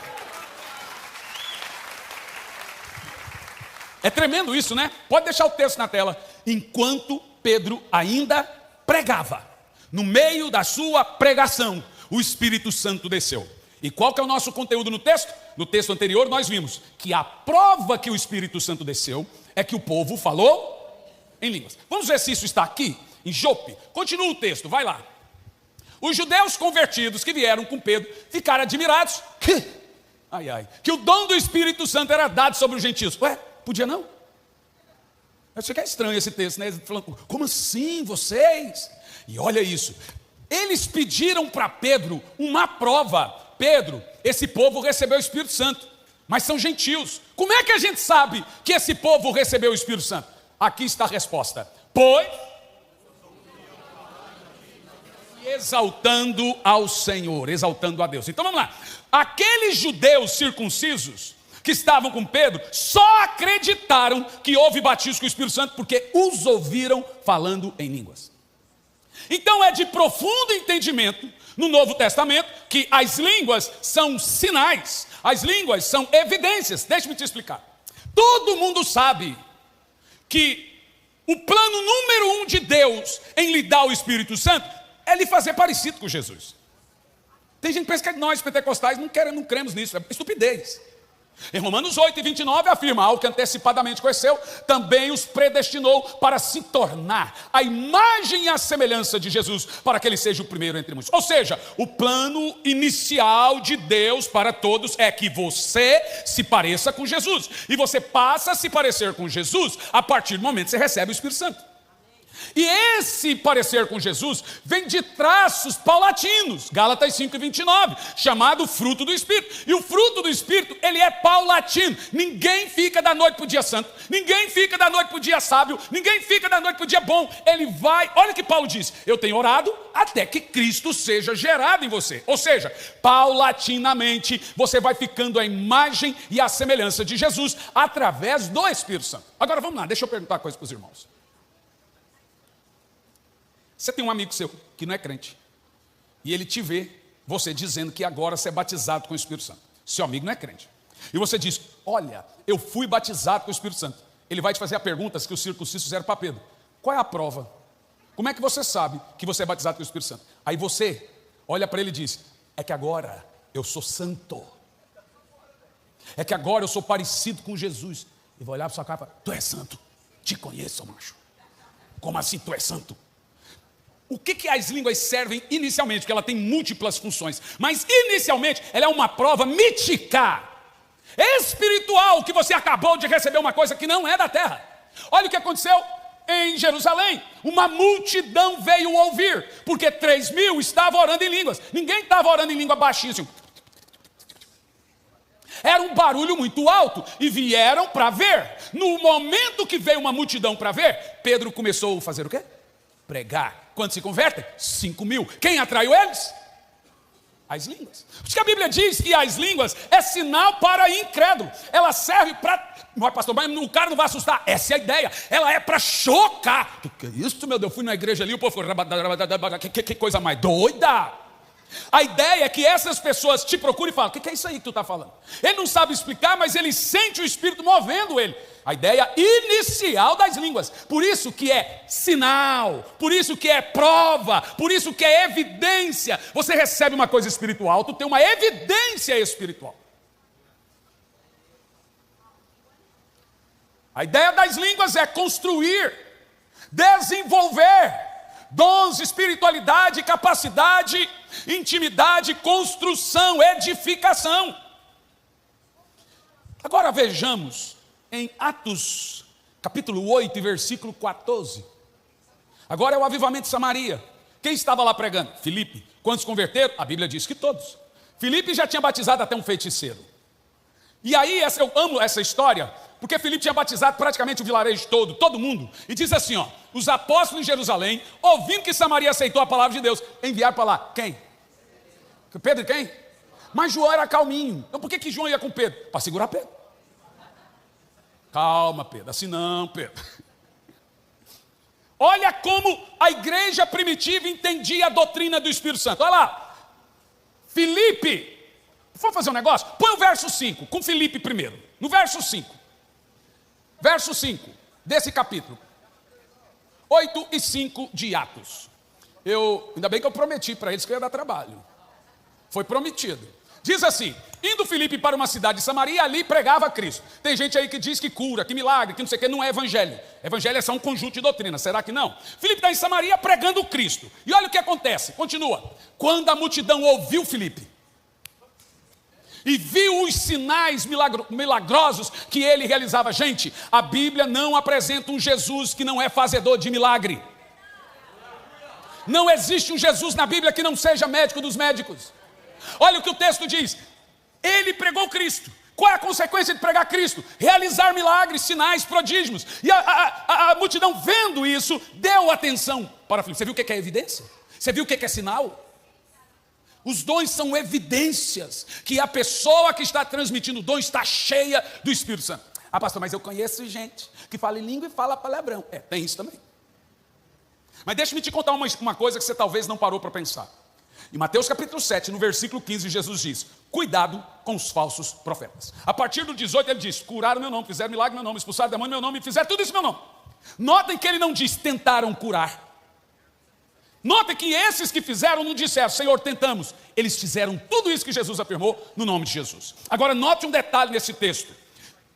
É tremendo isso, né? Pode deixar o texto na tela. Enquanto Pedro ainda pregava, no meio da sua pregação, o Espírito Santo desceu. E qual que é o nosso conteúdo no texto? No texto anterior nós vimos que a prova que o Espírito Santo desceu é que o povo falou em línguas. Vamos ver se isso está aqui, em Jope. Continua o texto, vai lá. Os judeus convertidos que vieram com Pedro ficaram admirados que o dom do Espírito Santo era dado sobre os gentios. Ué? Podia não? Eu sei que é estranho esse texto, né? Falando, como assim vocês? E olha isso, eles pediram para Pedro uma prova. Pedro, esse povo recebeu o Espírito Santo, mas são gentios. Como é que a gente sabe que esse povo recebeu o Espírito Santo? Aqui está a resposta. Pois, exaltando ao Senhor, exaltando a Deus. Então vamos lá, aqueles judeus circuncisos que estavam com Pedro, só acreditaram que houve batismo com o Espírito Santo, porque os ouviram falando em línguas. Então é de profundo entendimento, no Novo Testamento, que as línguas são sinais, as línguas são evidências. Deixa-me te explicar. Todo mundo sabe que o plano número 1 de Deus em lhe dar o Espírito Santo é lhe fazer parecido com Jesus. Tem gente que pensa que nós pentecostais não cremos nisso, é estupidez. Em Romanos 8:29 afirma, ao que antecipadamente conheceu, também os predestinou para se tornar a imagem e a semelhança de Jesus, para que ele seja o primeiro entre muitos. Ou seja, o plano inicial de Deus para todos é que você se pareça com Jesus. E você passa a se parecer com Jesus a partir do momento que você recebe o Espírito Santo. E esse parecer com Jesus vem de traços paulatinos, Gálatas 5:29, chamado fruto do Espírito. E o fruto do Espírito, ele é paulatino. Ninguém fica da noite para o dia santo, ninguém fica da noite para o dia sábio, ninguém fica da noite para o dia bom. Ele vai, olha o que Paulo diz, eu tenho orado até que Cristo seja gerado em você. Ou seja, paulatinamente você vai ficando a imagem e a semelhança de Jesus através do Espírito Santo. Agora vamos lá, deixa eu perguntar uma coisa para os irmãos. Você tem um amigo seu que não é crente, e ele te vê, você dizendo que agora você é batizado com o Espírito Santo. Seu amigo não é crente. E você diz, olha, eu fui batizado com o Espírito Santo. Ele vai te fazer a pergunta que os circuncissos fizeram para Pedro. Qual é a prova? Como é que você sabe que você é batizado com o Espírito Santo? Aí você olha para ele e diz, é que agora eu sou santo. É que agora eu sou parecido com Jesus. E vai olhar para sua cara e falar, tu és santo. Te conheço, macho. Como assim tu és santo? O que as línguas servem inicialmente? Porque ela tem múltiplas funções. Mas inicialmente ela é uma prova mítica, espiritual, que você acabou de receber uma coisa que não é da terra. Olha o que aconteceu em Jerusalém. Uma multidão veio ouvir, porque 3.000 estavam orando em línguas. Ninguém estava orando em língua baixinha assim. Era um barulho muito alto e vieram para ver. No momento que veio uma multidão para ver, Pedro começou a fazer o quê? Pregar. Quantos se convertem? 5.000. Quem atraiu eles? As línguas. Por isso que a Bíblia diz que as línguas é sinal para incrédulo. Ela serve para... Mas pastor, mas o cara não vai assustar. Essa é a ideia. Ela é para chocar. O que é isso, meu Deus? Eu fui na igreja ali, o povo ficou... Que coisa mais doida. A ideia é que essas pessoas te procuram e falam: o que é isso aí que tu está falando? Ele não sabe explicar, mas ele sente o Espírito movendo ele. A ideia inicial das línguas. Por isso que é sinal, por isso que é prova, por isso que é evidência. Você recebe uma coisa espiritual, tu tem uma evidência espiritual. A ideia das línguas é construir, desenvolver dons, espiritualidade, capacidade, intimidade, construção, edificação. Agora vejamos em Atos, capítulo 8, versículo 14. Agora é o avivamento de Samaria. Quem estava lá pregando? Filipe. Quantos converteram? A Bíblia diz que todos. Filipe já tinha batizado até um feiticeiro. E aí, eu amo essa história, porque Filipe tinha batizado praticamente o vilarejo todo mundo. E diz assim, ó: os apóstolos em Jerusalém, ouvindo que Samaria aceitou a palavra de Deus, enviaram para lá. Quem? Pedro e quem? Mas João era calminho. Então por que João ia com Pedro? Para segurar Pedro. Calma, Pedro. Assim não, Pedro. Olha como a igreja primitiva entendia a doutrina do Espírito Santo. Olha lá. Filipe. Vamos fazer um negócio? Põe o verso 5, com Filipe primeiro. No verso 5. Verso 5 desse capítulo. 8 e 5 de Atos. Ainda bem que eu prometi para eles que eu ia dar trabalho. Foi prometido. Diz assim: indo Filipe para uma cidade de Samaria, ali pregava Cristo. Tem gente aí que diz que cura, que milagre, que não sei o que, não é evangelho. Evangelho é só um conjunto de doutrinas, será que não? Filipe está em Samaria pregando Cristo. E olha o que acontece, continua. Quando a multidão ouviu Filipe e viu os sinais milagrosos que ele realizava. Gente, a Bíblia não apresenta um Jesus que não é fazedor de milagre. Não existe um Jesus na Bíblia que não seja médico dos médicos. Olha o que o texto diz. Ele pregou Cristo. Qual é a consequência de pregar Cristo? Realizar milagres, sinais, prodígios. E a multidão, vendo isso, deu atenção para Filipe. Você viu o que é evidência? Você viu o que é sinal? Os dons são evidências que a pessoa que está transmitindo o dom está cheia do Espírito Santo. Ah, pastor, mas eu conheço gente que fala em língua e fala palavrão. Tem isso também. Mas deixa-me te contar uma coisa que você talvez não parou para pensar. Em Mateus capítulo 7, no versículo 15, Jesus diz: cuidado com os falsos profetas. A partir do 18 ele diz: curaram meu nome, fizeram milagre no meu nome, expulsaram demônio no meu nome e fizeram tudo isso no meu nome. Notem que ele não diz tentaram curar. Notem que esses que fizeram não disseram: Senhor, tentamos. Eles fizeram tudo isso que Jesus afirmou no nome de Jesus. Agora note um detalhe nesse texto.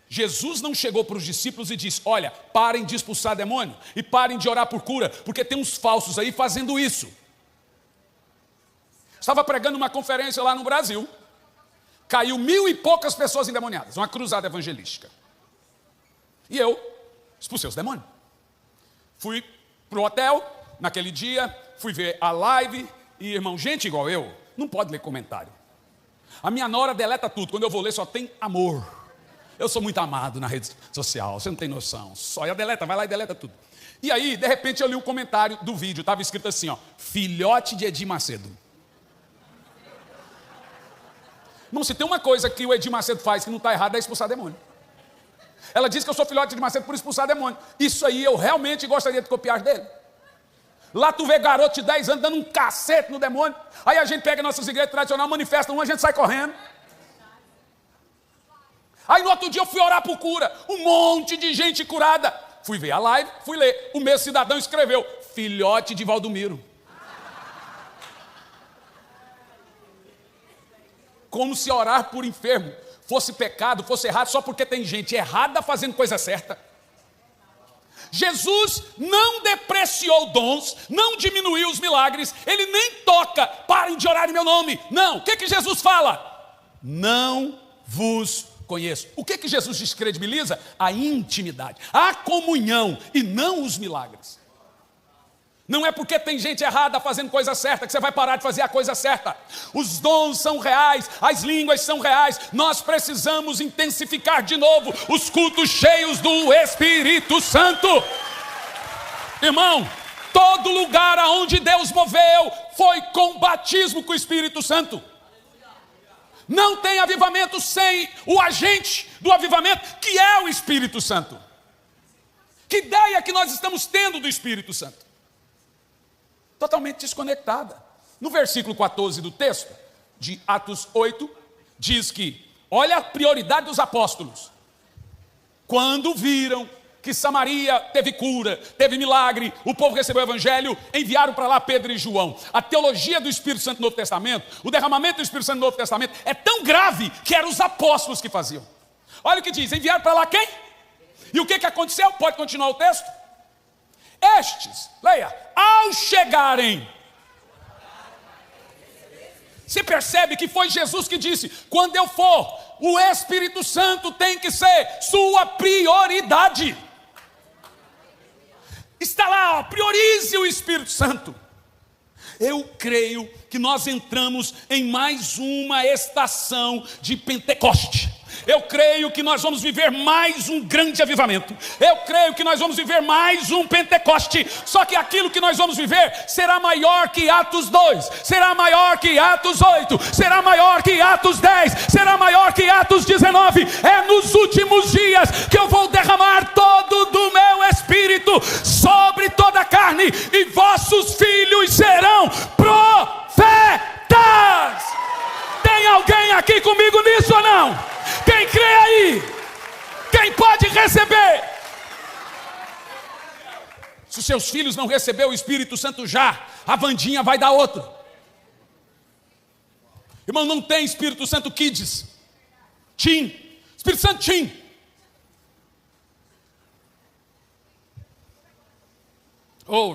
Jesus não chegou para os discípulos e disse: olha, parem de expulsar demônio e parem de orar por cura, porque tem uns falsos aí fazendo isso. Estava pregando uma conferência lá no Brasil, caiu 1.000 e poucas pessoas endemoniadas, uma cruzada evangelística. E eu expulsei os demônios. Fui para o hotel naquele dia, fui ver a live e, irmão, gente igual eu não pode ler comentário. A minha nora deleta tudo, quando eu vou ler só tem amor. Eu sou muito amado na rede social, você não tem noção. Só ela deleta, vai lá e deleta tudo. E aí, de repente, eu li um comentário do vídeo, estava escrito assim, ó: filhote de Edir Macedo. Não, se tem uma coisa que o Edir Macedo faz que não está errado, é expulsar demônio. Ela diz que eu sou filhote de Edir Macedo por expulsar demônio. Isso aí eu realmente gostaria de copiar dele. Lá tu vê garoto de 10 anos dando um cacete no demônio. Aí a gente pega nossas igrejas tradicionais, manifesta um, a gente sai correndo. Aí no outro dia eu fui orar por cura. Um monte de gente curada. Fui ver a live, fui ler. O meu cidadão escreveu: filhote de Valdomiro. Como se orar por enfermo fosse pecado, fosse errado, só porque tem gente errada fazendo coisa certa. Jesus não depreciou dons, não diminuiu os milagres, ele nem toca: parem de orar em meu nome. Não, o que Jesus fala? Não vos conheço. O que Jesus descredibiliza? A intimidade, a comunhão e não os milagres. Não é porque tem gente errada fazendo coisa certa que você vai parar de fazer a coisa certa. Os dons são reais, as línguas são reais. Nós precisamos intensificar de novo os cultos cheios do Espírito Santo. Irmão, todo lugar aonde Deus moveu foi com batismo com o Espírito Santo. Não tem avivamento sem o agente do avivamento, que é o Espírito Santo. Que ideia que nós estamos tendo do Espírito Santo? Totalmente desconectada. No versículo 14 do texto, de Atos 8, diz que, olha a prioridade dos apóstolos. Quando viram que Samaria teve cura, teve milagre, o povo recebeu o evangelho, enviaram para lá Pedro e João. A teologia do Espírito Santo no Novo Testamento, o derramamento do Espírito Santo no Novo Testamento, é tão grave que eram os apóstolos que faziam. Olha o que diz, enviaram para lá quem? E o que aconteceu? Pode continuar o texto? Estes, leia, ao chegarem, você percebe que foi Jesus que disse, quando eu for, o Espírito Santo tem que ser sua prioridade. Está lá, ó, priorize o Espírito Santo. Eu creio que nós entramos em mais uma estação de Pentecoste. Eu creio que nós vamos viver mais um grande avivamento. Eu creio que nós vamos viver mais um Pentecoste. Só que aquilo que nós vamos viver será maior que Atos 2, será maior que Atos 8, será maior que Atos 10, será maior que Atos 19. É nos últimos dias que eu vou derramar todo do meu Espírito sobre toda a carne, e vossos filhos serão profetas. Tem alguém aqui comigo nisso ou não? Quem crê aí? Quem pode receber? Se os seus filhos não receber o Espírito Santo já, a Vandinha vai dar outro. Irmão, não tem Espírito Santo Kids. Tim. Espírito Santo Tim. Oh,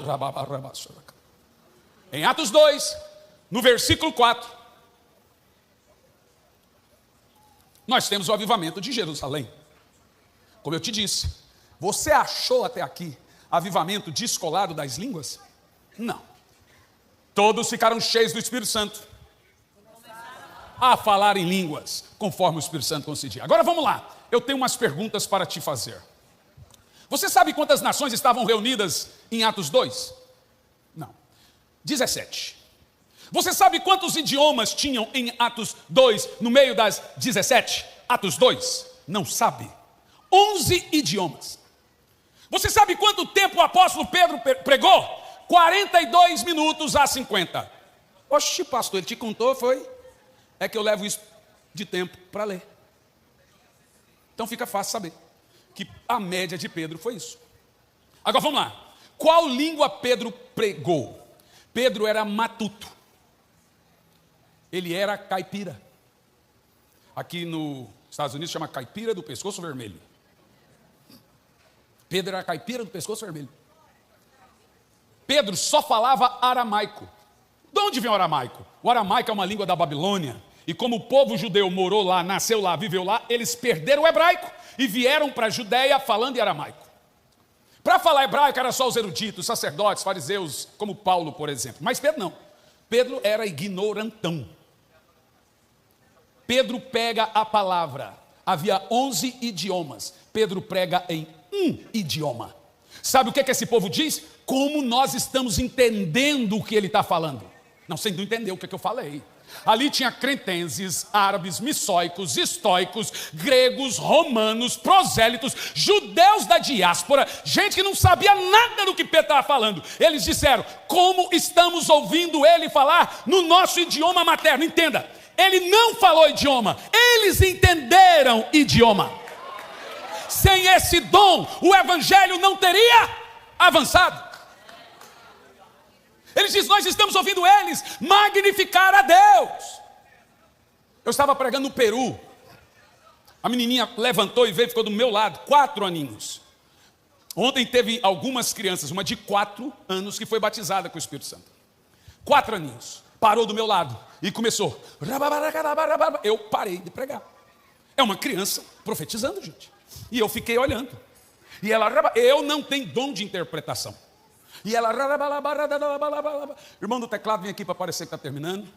em Atos 2, no versículo 4, nós temos o avivamento de Jerusalém. Como eu te disse, você achou até aqui avivamento descolado das línguas? Não. Todos ficaram cheios do Espírito Santo a falar em línguas, conforme o Espírito Santo concedia. Agora vamos lá, eu tenho umas perguntas para te fazer. Você sabe quantas nações estavam reunidas em Atos 2? Não. 17. Você sabe quantos idiomas tinham em Atos 2, no meio das 17? Atos 2? Não sabe. 11 idiomas. Você sabe quanto tempo o apóstolo Pedro pregou? 42 minutos a 50. Oxe, pastor, ele te contou, foi? É que eu levo isso de tempo para ler. Então fica fácil saber que a média de Pedro foi isso. Agora vamos lá. Qual língua Pedro pregou? Pedro era matuto. Ele era caipira. Aqui nos Estados Unidos chama caipira do pescoço vermelho. Pedro era caipira do pescoço vermelho. Pedro só falava aramaico. De onde vem o aramaico? O aramaico é uma língua da Babilônia. E como o povo judeu morou lá, nasceu lá, viveu lá, eles perderam o hebraico e vieram para a Judéia falando em aramaico. Para falar hebraico era só os eruditos, sacerdotes, fariseus, como Paulo, por exemplo. Mas Pedro não. Pedro era ignorantão. Pedro pega a palavra. Havia 11 idiomas. Pedro prega em um idioma. Sabe o que esse povo diz? Como nós estamos entendendo o que ele está falando. Não, você não entendeu o que eu falei. Ali tinha cretenses, árabes, missóicos, estoicos, gregos, romanos, prosélitos, judeus da diáspora, gente que não sabia nada do que Pedro estava falando. Eles disseram, como estamos ouvindo ele falar no nosso idioma materno? Entenda, ele não falou idioma, eles entenderam idioma. Sem esse dom, o evangelho não teria avançado. Eles dizem, nós estamos ouvindo eles magnificar a Deus. Eu estava pregando no Peru. A menininha levantou e veio e ficou do meu lado, 4 aninhos. Ontem teve algumas crianças, uma de 4 anos que foi batizada com o Espírito Santo. 4 aninhos. Parou do meu lado e começou. Eu parei de pregar. É uma criança profetizando, gente. E eu fiquei olhando. E ela, eu não tenho dom de interpretação. E ela... Irmão do teclado, vem aqui para parecer que está terminando.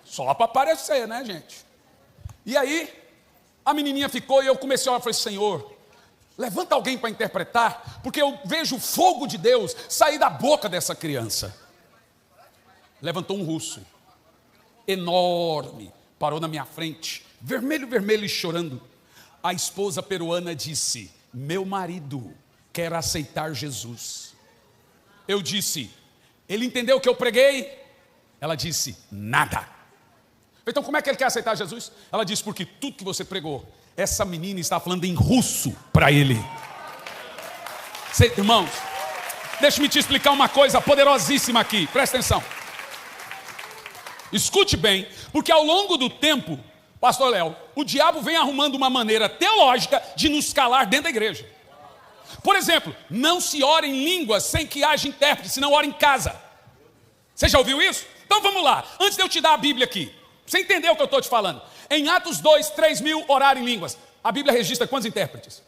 Só para aparecer, né, gente? E aí, a menininha ficou e eu comecei a orar e falei, Senhor, levanta alguém para interpretar, porque eu vejo o fogo de Deus sair da boca dessa criança. Levantou um russo, enorme, parou na minha frente, vermelho, vermelho e chorando. A esposa peruana disse, meu marido quer aceitar Jesus. Eu disse, ele entendeu o que eu preguei? Ela disse, nada. Então como é que ele quer aceitar Jesus? Ela disse, porque tudo que você pregou, essa menina está falando em russo para ele. Irmãos, deixa-me te explicar uma coisa poderosíssima aqui, presta atenção. Escute bem, porque ao longo do tempo, pastor Léo, o diabo vem arrumando uma maneira teológica de nos calar dentro da igreja. Por exemplo, não se ora em línguas sem que haja intérprete, senão ora em casa. Você já ouviu isso? Então vamos lá, antes de eu te dar a Bíblia aqui, você entendeu o que eu estou te falando? Em Atos 2, 3 mil oraram em línguas. A Bíblia registra quantos intérpretes?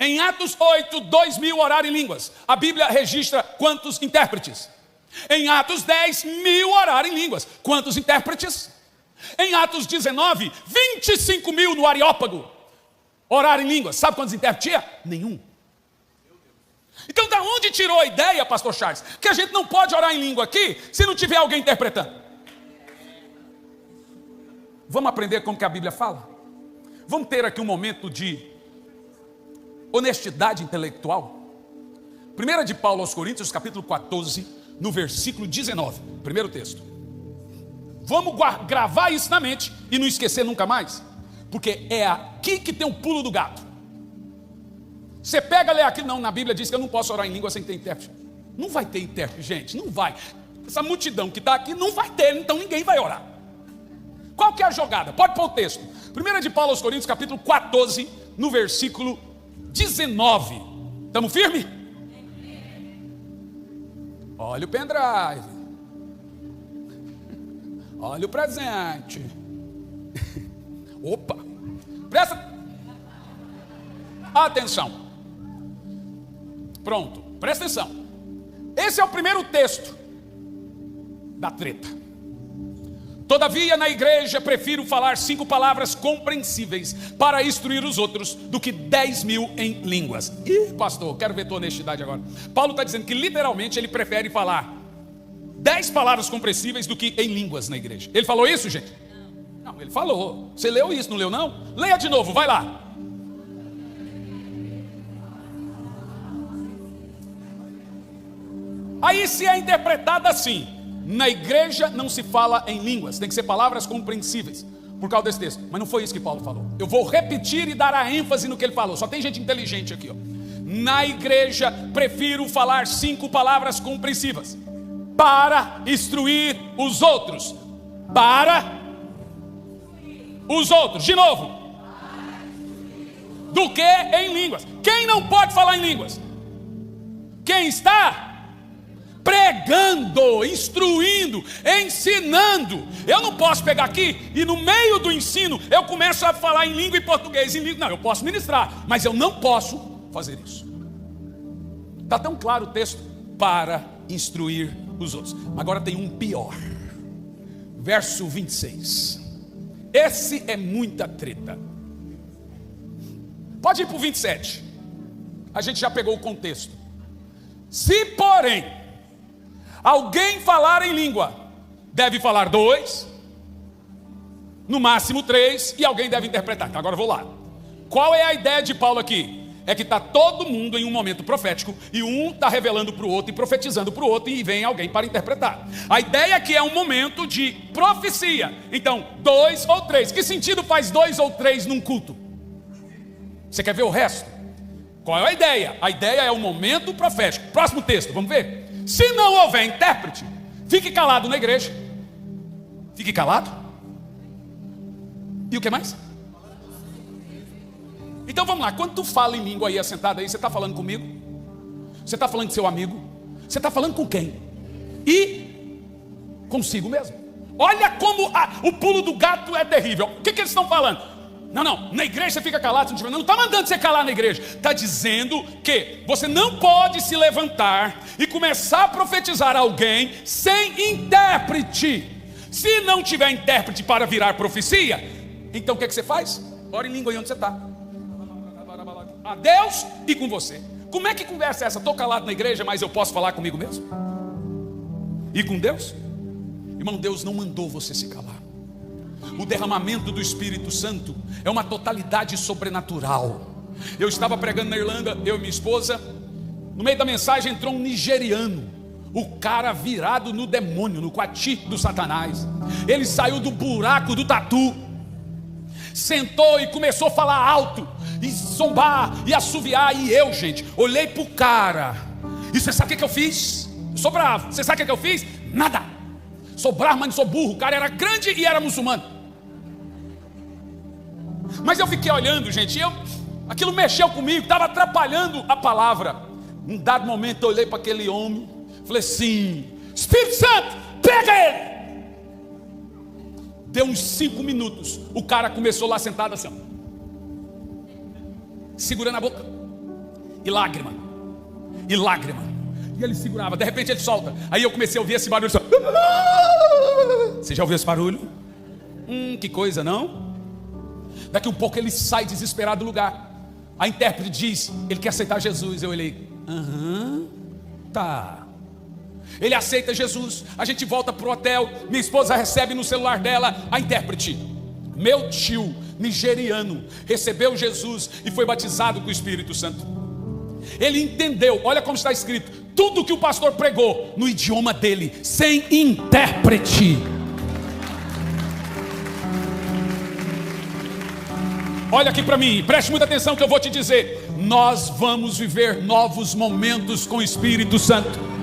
Em Atos 8, 2 mil oraram em línguas. A Bíblia registra quantos intérpretes? Em Atos 10, 1000 oraram em línguas. Quantos intérpretes? Em Atos 19, 25 mil no Areópago oraram em línguas. Sabe quantos intérpretes tinha? Nenhum. Então da onde tirou a ideia, pastor Charles, que a gente não pode orar em língua aqui se não tiver alguém interpretando? Vamos aprender como que a Bíblia fala? Vamos ter aqui um momento de honestidade intelectual. 1 de Paulo aos Coríntios, capítulo 14, no versículo 19. Primeiro texto. Vamos gravar isso na mente e não esquecer nunca mais. Porque é aqui que tem o pulo do gato. Você pega, lê aqui, não, na Bíblia diz que eu não posso orar em língua sem ter intérprete. Não vai ter intérprete, gente, não vai. Essa multidão que está aqui não vai ter, então ninguém vai orar. Qual que é a jogada? Pode pôr o texto. 1 de Paulo aos Coríntios, capítulo 14, no versículo 19. Estamos firmes? Olha o pendrive. Olha o presente. Opa! Presta atenção. Pronto, presta atenção. Esse é o primeiro texto da treta. Todavia, na igreja, prefiro falar 5 palavras compreensíveis para instruir os outros do que 10 mil em línguas. Ih, pastor, quero ver tua honestidade agora. Paulo está dizendo que literalmente ele prefere falar 10 palavras compreensíveis do que em línguas na igreja. Ele falou isso, gente? Não, ele falou. Você leu isso, não leu não? Leia de novo, vai lá. Aí se é interpretado assim: na igreja não se fala em línguas, tem que ser palavras compreensíveis, por causa desse texto. Mas não foi isso que Paulo falou. Eu vou repetir e dar a ênfase no que ele falou. Só tem gente inteligente aqui, ó. Na igreja prefiro falar 5 palavras compreensivas para instruir os outros. Para os outros, de novo, do que em línguas. Quem não pode falar em línguas? Quem está pregando, instruindo, ensinando. Eu não posso pegar aqui e no meio do ensino eu começo a falar em língua e português. Não, eu posso ministrar, mas eu não posso fazer isso. Está tão claro o texto? Para instruir os outros. Agora tem um pior. Verso 26. Esse é muita treta. Pode ir para o 27. A gente já pegou o contexto. Se porém alguém falar em língua, deve falar 2, no máximo 3, e alguém deve interpretar. Então agora eu vou lá. Qual é a ideia de Paulo aqui? É que está todo mundo em um momento profético, e um está revelando para o outro e profetizando para o outro, e vem alguém para interpretar. A ideia aqui é um momento de profecia. Então 2 ou 3. Que sentido faz 2 ou 3 num culto? Você quer ver o resto? Qual é a ideia? A ideia é o momento profético. Próximo texto, vamos ver? Se não houver intérprete, fique calado na igreja. Fique calado. E o que mais? Então vamos lá, quando tu fala em língua aí, assentado aí, você está falando comigo? Você está falando com seu amigo? Você está falando com quem? E consigo mesmo. Olha como o pulo do gato é terrível. O que eles estão falando? Não, na igreja você fica calado. Não está mandando você calar na igreja. Está dizendo que você não pode se levantar e começar a profetizar alguém sem intérprete. Se não tiver intérprete para virar profecia, então o que você faz? Ora em língua aí onde você está. A Deus e com você. Como é que conversa é essa? Estou calado na igreja, mas eu posso falar comigo mesmo? E com Deus? Irmão, Deus não mandou você se calar. O derramamento do Espírito Santo é uma totalidade sobrenatural. Eu estava pregando na Irlanda, eu e minha esposa. No meio da mensagem entrou um nigeriano. O cara virado no demônio, no quati do Satanás. Ele saiu do buraco do tatu, sentou e começou a falar alto, e zombar, e assoviar. E eu, gente, olhei pro cara. E você sabe o que eu fiz? Eu sou bravo. Você sabe o que eu fiz? Nada. Sou bravo, mas não sou burro. O cara era grande e era muçulmano. Mas eu fiquei olhando, gente, aquilo mexeu comigo, estava atrapalhando a palavra. Num dado momento eu olhei para aquele homem, falei assim: Espírito Santo, pega ele. Deu uns 5 minutos, o cara começou lá sentado assim, ó, segurando a boca, e lágrima, e ele segurava, de repente ele solta. Aí eu comecei a ouvir esse barulho, você já ouviu esse barulho? Que coisa, não? Daqui um pouco ele sai desesperado do lugar. A intérprete diz: ele quer aceitar Jesus. Eu olhei: tá. Ele aceita Jesus. A gente volta para o hotel. Minha esposa recebe no celular dela a intérprete: meu tio nigeriano recebeu Jesus e foi batizado com o Espírito Santo. Ele entendeu, olha como está escrito, tudo que o pastor pregou no idioma dele, sem intérprete. Olha aqui para mim, preste muita atenção que eu vou te dizer. Nós vamos viver novos momentos com o Espírito Santo.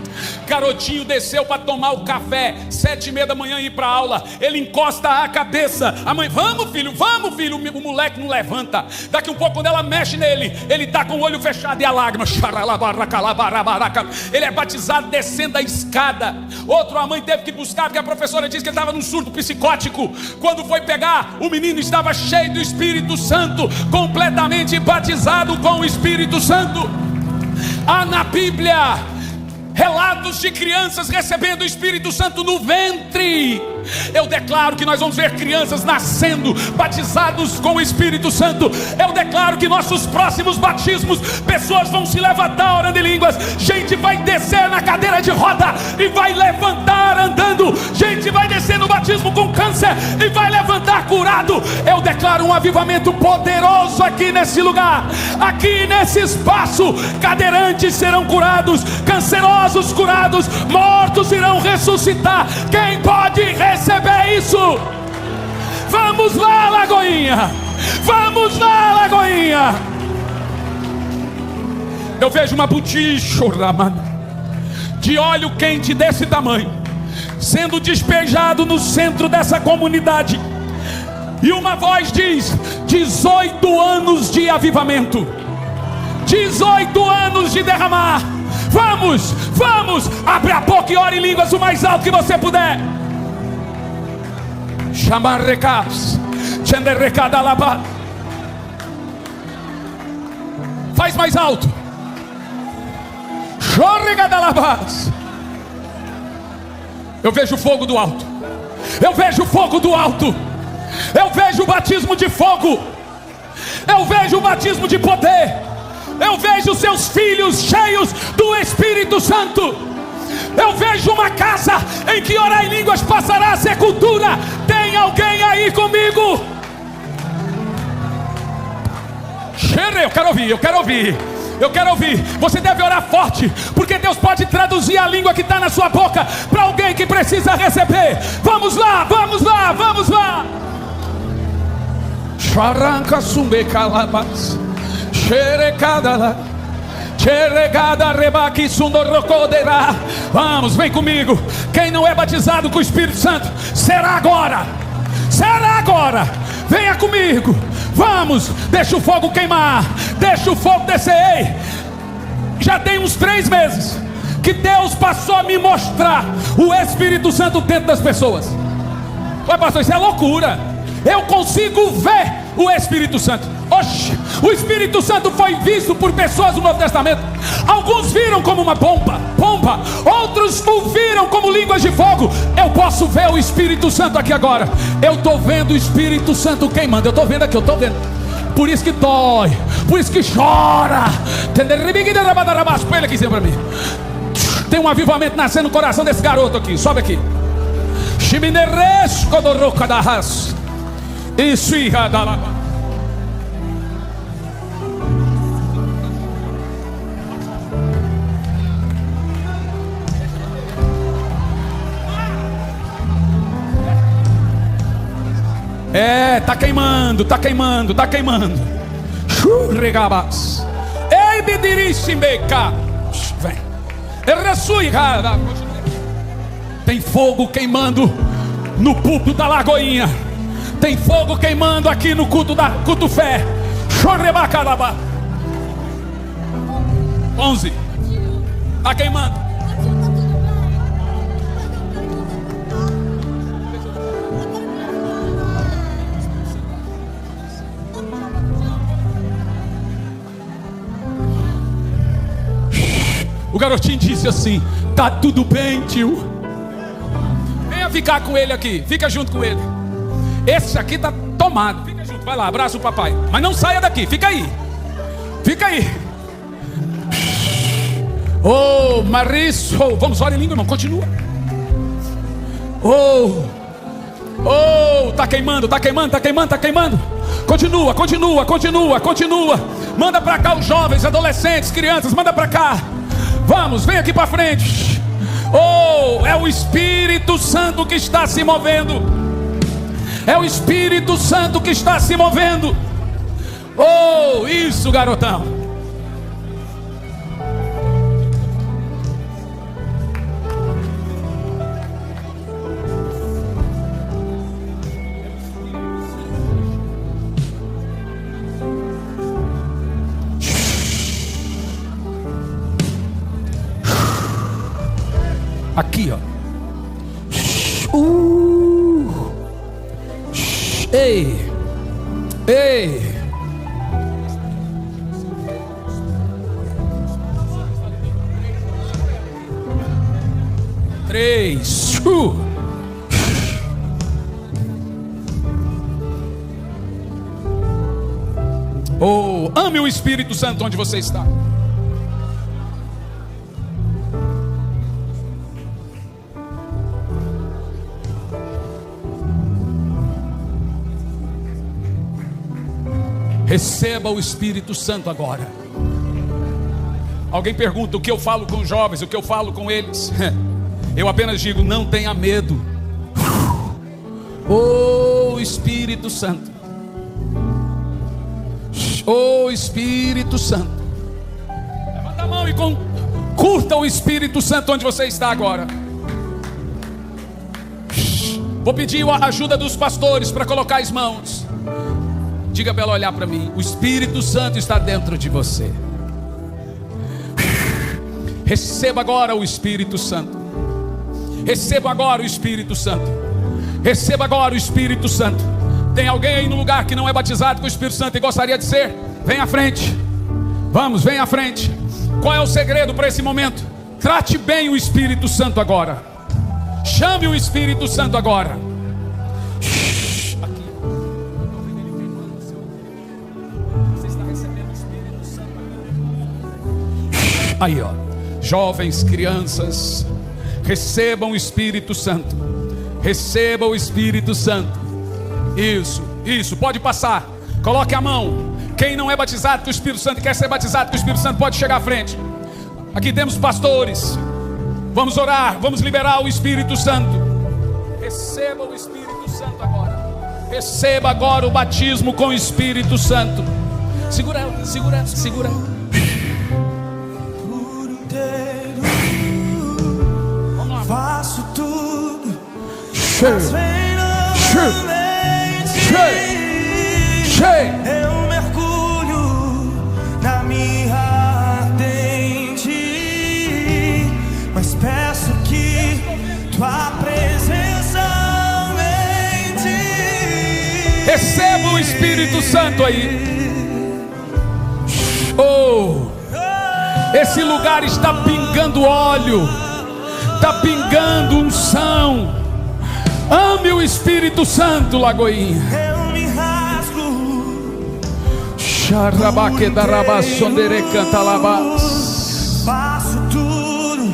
Garotinho desceu para tomar o café, 7h30 da manhã, ir para a aula. Ele encosta a cabeça. A mãe: vamos filho. O moleque não levanta. Daqui um pouco, quando ela mexe nele, ele está com o olho fechado e a lágrima. Ele é batizado descendo a escada. Outro, a mãe teve que buscar, porque a professora disse que ele estava num surto psicótico. Quando foi pegar, o menino estava cheio do Espírito Santo, completamente batizado com o Espírito Santo. Há na Bíblia relatos de crianças recebendo o Espírito Santo no ventre. Eu declaro que nós vamos ver crianças nascendo, batizados com o Espírito Santo. Eu declaro que nossos próximos batismos, pessoas vão se levantar orando em línguas. Gente vai descer na cadeira de roda e vai levantar andando. Gente vai descer no batismo com câncer e vai levantar curado. Eu declaro um avivamento poderoso aqui nesse lugar, aqui nesse espaço. Cadeirantes serão curados, cancerosos curados, mortos irão ressuscitar. Quem pode receber isso? Vamos lá, Lagoinha. Vamos lá, Lagoinha. Eu vejo uma buticho de óleo quente desse tamanho sendo despejado no centro dessa comunidade. E uma voz diz: 18 anos de avivamento, 18 anos de derramar. Vamos, abre a boca e ore em línguas o mais alto que você puder. Faz mais alto. Eu vejo fogo do alto. Eu vejo fogo do alto. Eu vejo o batismo de fogo. Eu vejo o batismo de poder. Eu vejo seus filhos cheios do Espírito Santo. Eu vejo uma casa em que orar em línguas passará a ser cultura. Tem alguém aí comigo? Eu quero ouvir. Você deve orar forte, porque Deus pode traduzir a língua que está na sua boca para alguém que precisa receber. Vamos lá. Vamos, vem comigo. Quem não é batizado com o Espírito Santo, será agora. Venha comigo. Vamos, deixa o fogo queimar, deixa o fogo descer. Ei, já tem uns 3 meses que Deus passou a me mostrar o Espírito Santo dentro das pessoas. Ué, pastor, isso é loucura. Eu consigo ver o Espírito Santo. Oxe, o Espírito Santo foi visto por pessoas do Novo Testamento. Alguns viram como uma pomba, outros o viram como línguas de fogo. Eu posso ver o Espírito Santo aqui agora. Eu estou vendo o Espírito Santo queimando. Eu estou vendo aqui, eu estou vendo. Por isso que dói, por isso que chora. Põe ele aqui em cima para mim. Tem um avivamento nascendo no coração desse garoto aqui. Sobe aqui. Isso, tá queimando, tá queimando, tá queimando. Regabas. Ei, bidirishimbeca. Vem. Tem fogo queimando no púlpito da Lagoinha. Tem fogo queimando aqui no culto fé. 11. Tá queimando. O garotinho disse assim: tá tudo bem, tio. Venha ficar com ele aqui. Fica junto com ele. Esse aqui tá tomado. Fica junto, vai lá, abraça o papai. Mas não saia daqui, fica aí. Fica aí. Oh, Marisso. Vamos orar em língua, irmão, continua. Oh, tá queimando, tá queimando, tá queimando, tá queimando. Continua, continua, continua, continua. Manda pra cá os jovens, adolescentes, crianças, manda pra cá. Vamos, vem aqui para frente. Oh, é o Espírito Santo que está se movendo. É o Espírito Santo que está se movendo. Oh, isso, garotão. Aqui, ó. Ei. 3. Oh, ame o Espírito Santo onde você está. Receba o Espírito Santo agora. Alguém pergunta o que eu falo com os jovens, o que eu falo com eles. Eu apenas digo: não tenha medo. Oh, Espírito Santo. Oh, Espírito Santo. Levanta a mão e curta o Espírito Santo onde você está agora. Vou pedir a ajuda dos pastores para colocar as mãos. Diga para ela olhar para mim. O Espírito Santo está dentro de você. Receba agora o Espírito Santo. Receba agora o Espírito Santo. Receba agora o Espírito Santo. Tem alguém aí no lugar que não é batizado com o Espírito Santo e gostaria de ser? Vem à frente. Vamos, vem à frente. Qual é o segredo para esse momento? Trate bem o Espírito Santo agora. Chame o Espírito Santo agora. Aí, ó, jovens, crianças, recebam o Espírito Santo. Receba o Espírito Santo. Isso, pode passar. Coloque a mão. Quem não é batizado com o Espírito Santo e quer ser batizado com o Espírito Santo, pode chegar à frente. Aqui temos pastores. Vamos orar, vamos liberar o Espírito Santo. Receba o Espírito Santo agora. Receba agora o batismo com o Espírito Santo. Segura ela, segura ela. Faço tudo, eu mergulho na minha ardente, mas peço que tua presença aumente. Receba o Espírito Santo aí. Oh, esse lugar está pingando óleo, está pingando unção. Ame o Espírito Santo, Lagoinha. Eu me rasgo, faço tudo,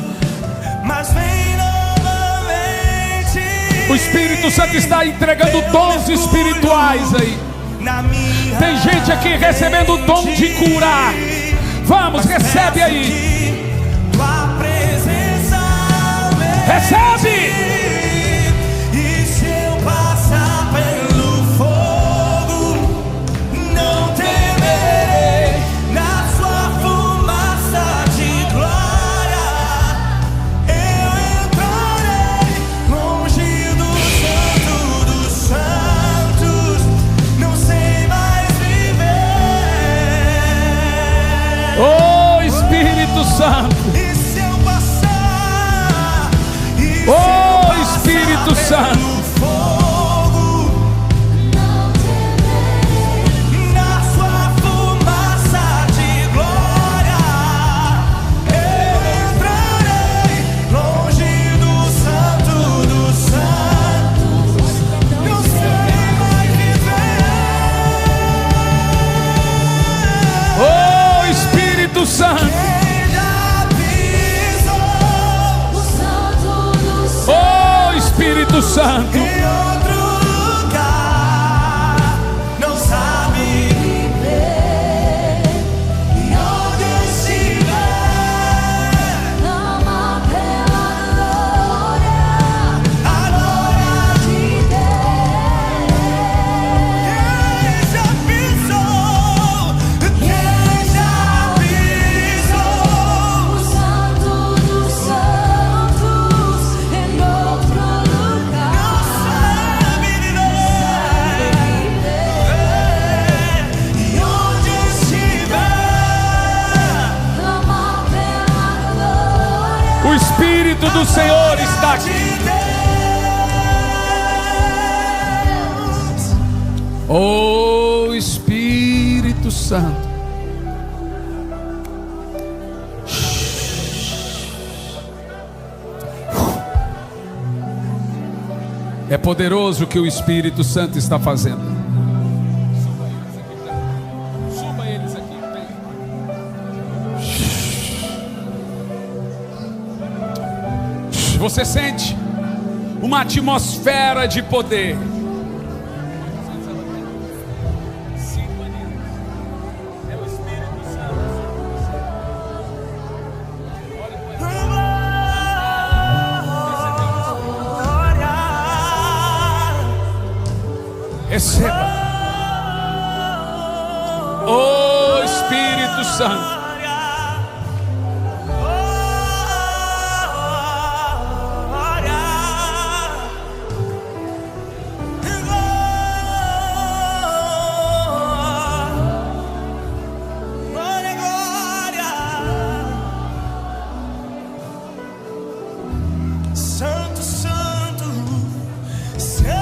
mas vem novamente. O Espírito Santo está entregando dons espirituais aí. Tem gente aqui recebendo o dom de curar. Vamos, recebe aí. Recebe. E se eu passar pelo fogo, não temerei. Na sua fumaça de glória, eu entrarei longe do santo dos santos. Não sei mais viver. Oh, Espírito Santo. E se eu passar, Oh, Espírito Santo. pelo fogo, não temerei. Na sua fumaça de glória, eu entrarei longe do santo dos santos. Não sei mais viver. Oh, Espírito Santo. Quem já pisou Oh, Espírito Santo. em outro lugar, não sabe viver. E onde estiver, clama pela glória, a glória de Deus. Quem já pisou o santo dos santos em outro lugar, não sabe viver. E onde estiver, clama pela glória. O Espírito do Senhor está aqui. Oh, Espírito Santo. É poderoso o que o Espírito Santo está fazendo. Suba eles aqui. Você sente uma atmosfera de poder. É o Espírito Santo. Receba. Oh, Espírito Santo. Santo, santo, santo.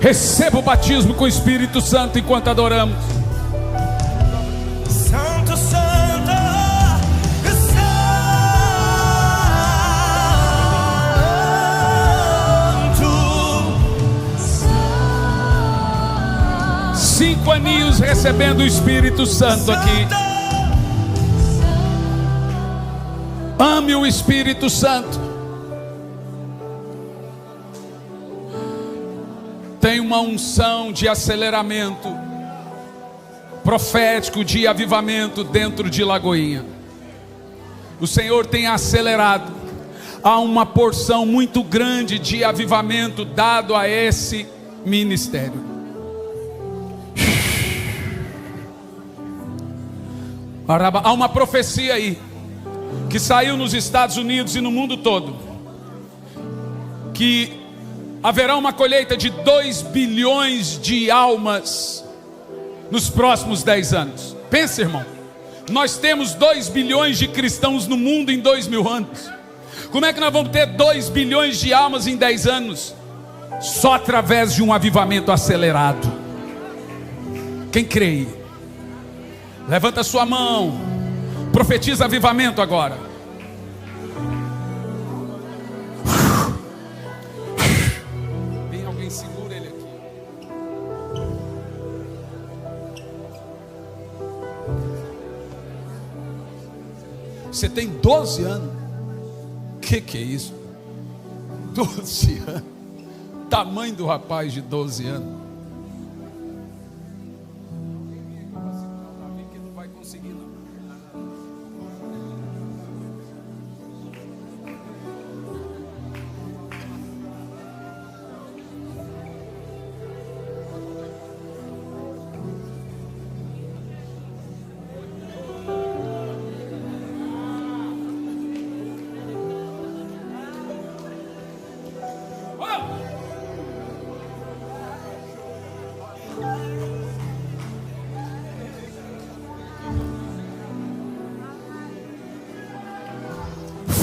Receba o batismo com o Espírito Santo enquanto adoramos. Santo, santo, santo. 5 aninhos recebendo o Espírito Santo aqui. Ame o Espírito Santo. Tem uma unção de aceleramento profético, de avivamento dentro de Lagoinha. O Senhor tem acelerado. Há uma porção muito grande de avivamento dado a esse ministério. Há uma profecia aí que saiu nos Estados Unidos e no mundo todo, que haverá uma colheita de 2 bilhões de almas nos próximos 10 anos. Pensa, irmão, nós temos 2 bilhões de cristãos no mundo em 2000 anos. Como é que nós vamos ter 2 bilhões de almas em 10 anos? Só através de um avivamento acelerado. Quem crê? Levanta sua mão. Profetiza avivamento agora. Vem alguém, segura ele aqui. Você tem 12 anos. Que é isso? 12 anos. Tamanho do rapaz de 12 anos. Que não vai conseguir não.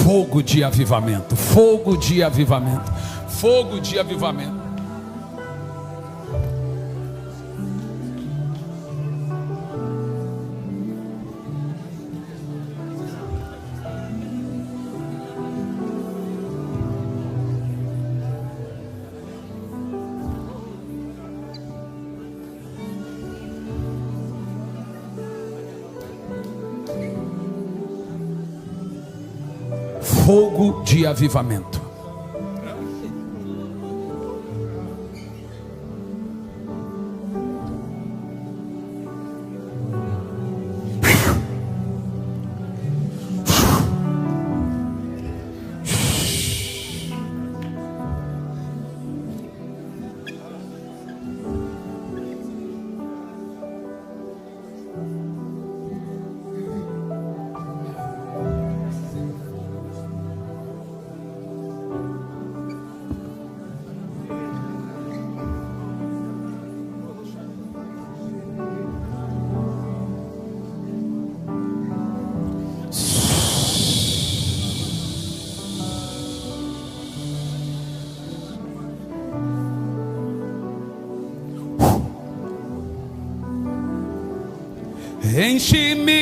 Fogo de avivamento, fogo de avivamento, fogo de avivamento. Fogo de avivamento. Enche-me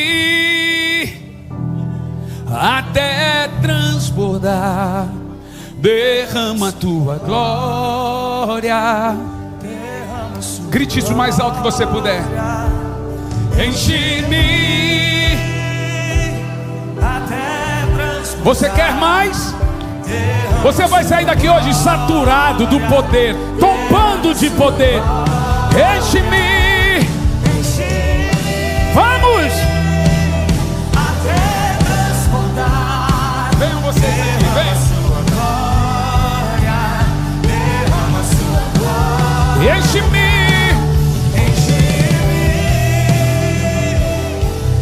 até transbordar, derrama a tua glória. Grite isso o mais alto que você puder. Enche-me até transbordar. Você quer mais? Você vai sair daqui hoje saturado do poder, tombando de poder. Enche-me. Vamos! Até transbordar. Venham vocês aqui, venham. Enche-me. Enche-me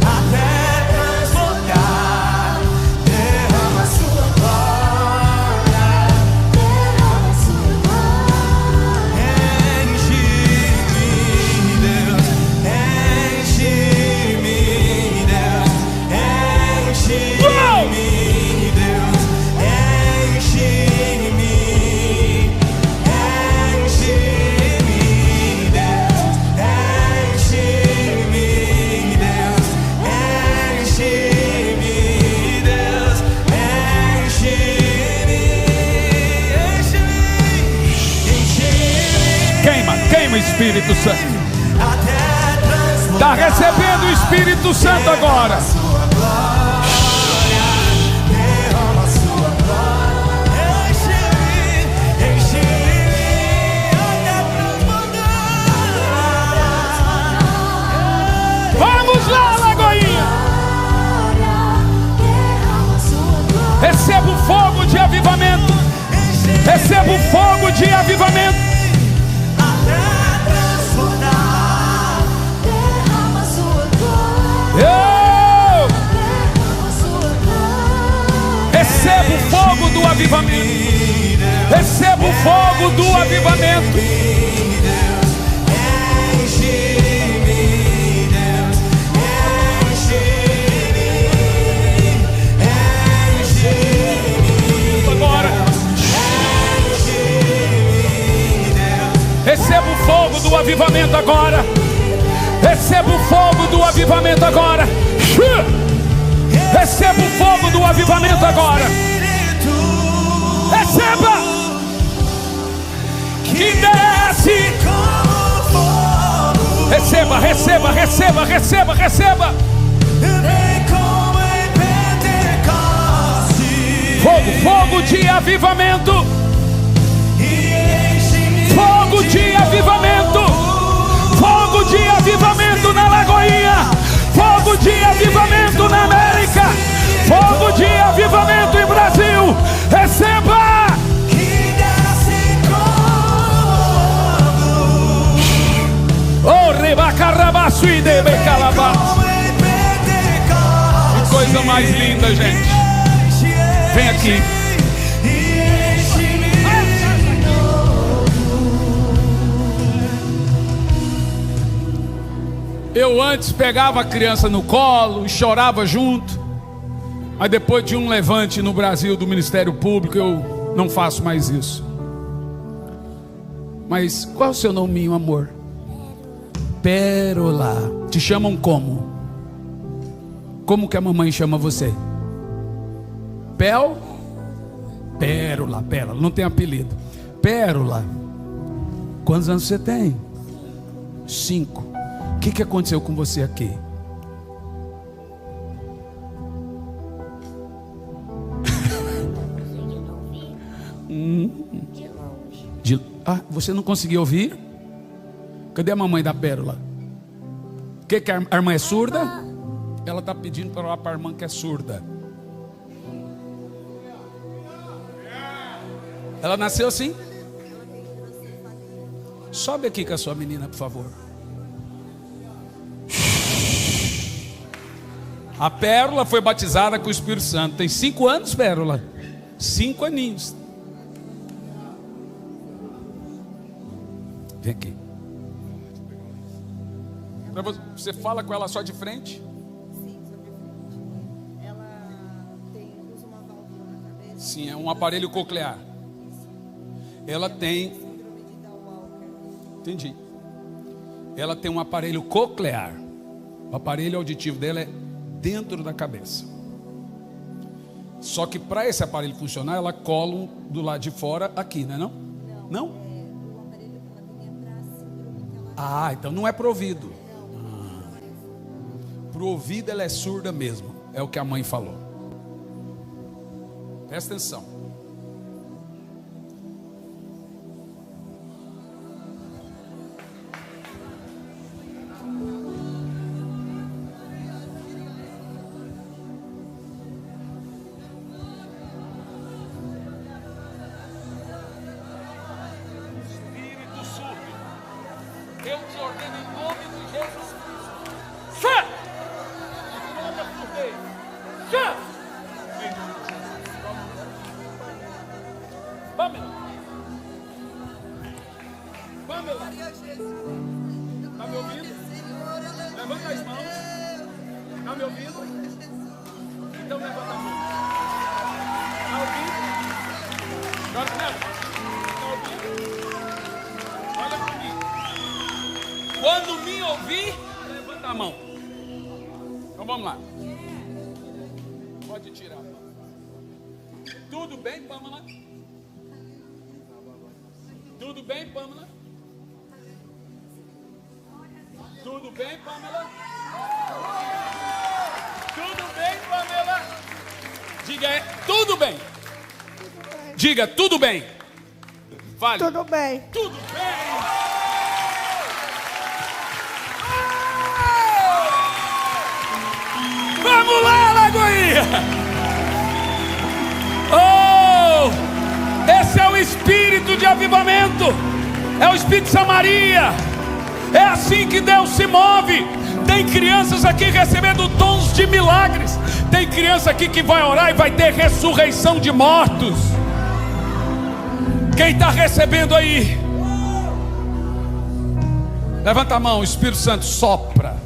até transbordar. Derrama sua glória. Derrama sua glória. Enche-me, Deus. Enche-me, Deus. Enche-me, Deus. Enche-me. Queima o Espírito Santo. Está recebendo o Espírito Santo agora. Vamos lá, Lagoinha. Receba o fogo de avivamento. Receba o fogo de avivamento. Receba o fogo do avivamento. Receba o fogo do avivamento. agora. Receba o fogo do avivamento agora. Receba o fogo do avivamento agora. Receba. Que desce. Receba, receba, receba, receba, receba. Fogo, fogo de avivamento. Fogo de avivamento. Fogo de avivamento na Lagoinha. Fogo de avivamento na América. Fogo de avivamento em Brasil. Receba. Oh, rebacarabaço e debecalabaço. Que coisa mais linda, gente. Vem aqui. Eu antes pegava a criança no colo e chorava junto. Mas depois de um levante no Brasil do Ministério Público, eu não faço mais isso. Mas qual é o seu nominho, amor? Pérola. Te chamam como? Como que a mamãe chama você? Pérola, Pérola. Não tem apelido. Pérola. Quantos anos você tem? 5. O que aconteceu com você aqui? Você não conseguiu ouvir? Cadê a mamãe da Pérola? Que a irmã é surda? Ela está pedindo para falar para a irmã que é surda. Ela nasceu assim? Sobe aqui com a sua menina, por favor. A Pérola foi batizada com o Espírito Santo. Tem 5 anos, Pérola? 5 aninhos. Vem aqui. Você fala com ela só de frente? Sim, só de frente. Ela usa uma válvula na cabeça. Sim, é um aparelho coclear. Ela tem. Síndrome de Down-Walker. Entendi. Ela tem um aparelho coclear. O aparelho auditivo dela é dentro da cabeça. Só que para esse aparelho funcionar, ela cola do lado de fora aqui, não é não? Não? O aparelho que ela tem é para síndrome que ela... Então não é pro ouvido. Pro ouvido ela é surda mesmo. É o que a mãe falou. Presta atenção. Eu te ordeno em nome de Jesus Cristo. Sai! Manda por Deus. Sai! Pamela. Pamela. Está me ouvindo? Levanta as mãos. Está me ouvindo? Então levanta a mão. Está ouvindo? Agora não. Está ouvindo? Olha para mim. Quando me ouvir, levanta a mão. Então vamos lá. Pode tirar. Tudo bem, Pamela? Tudo bem, Pamela? Tudo bem, Pamela? Tudo bem, Pamela? Diga, tudo bem. Diga, tudo bem. Fale. Tudo bem. Tudo bem. Vamos lá, Lagoinha! Oh! Esse é o espírito de avivamento. É o espírito de Samaria. É assim que Deus se move. Tem crianças aqui recebendo dons de milagres. Tem criança aqui que vai orar e vai ter ressurreição de mortos. Quem está recebendo aí? Levanta a mão, o Espírito Santo sopra.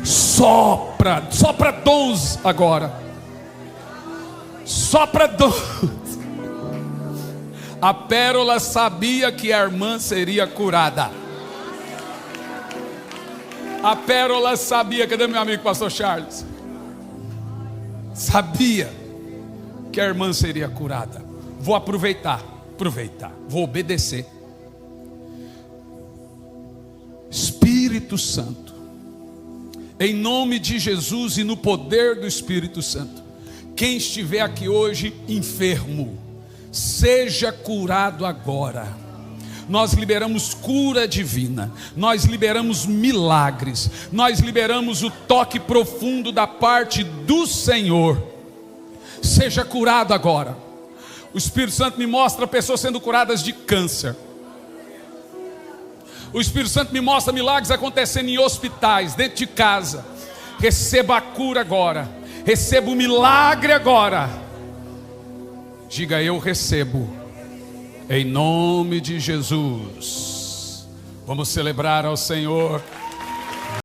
Sopra 12 agora. Sopra 12. A Pérola sabia que a irmã seria curada. A Pérola sabia, cadê meu amigo pastor Charles? Sabia que a irmã seria curada. Vou aproveitar, vou obedecer. Espírito Santo, em nome de Jesus e no poder do Espírito Santo, quem estiver aqui hoje enfermo, seja curado agora. Nós liberamos cura divina, nós liberamos milagres, nós liberamos o toque profundo da parte do Senhor. Seja curado agora. O Espírito Santo me mostra pessoas sendo curadas de câncer. O Espírito Santo me mostra milagres acontecendo em hospitais, dentro de casa. Receba a cura agora, receba o milagre agora. Diga: eu recebo. Em nome de Jesus. Vamos celebrar ao Senhor.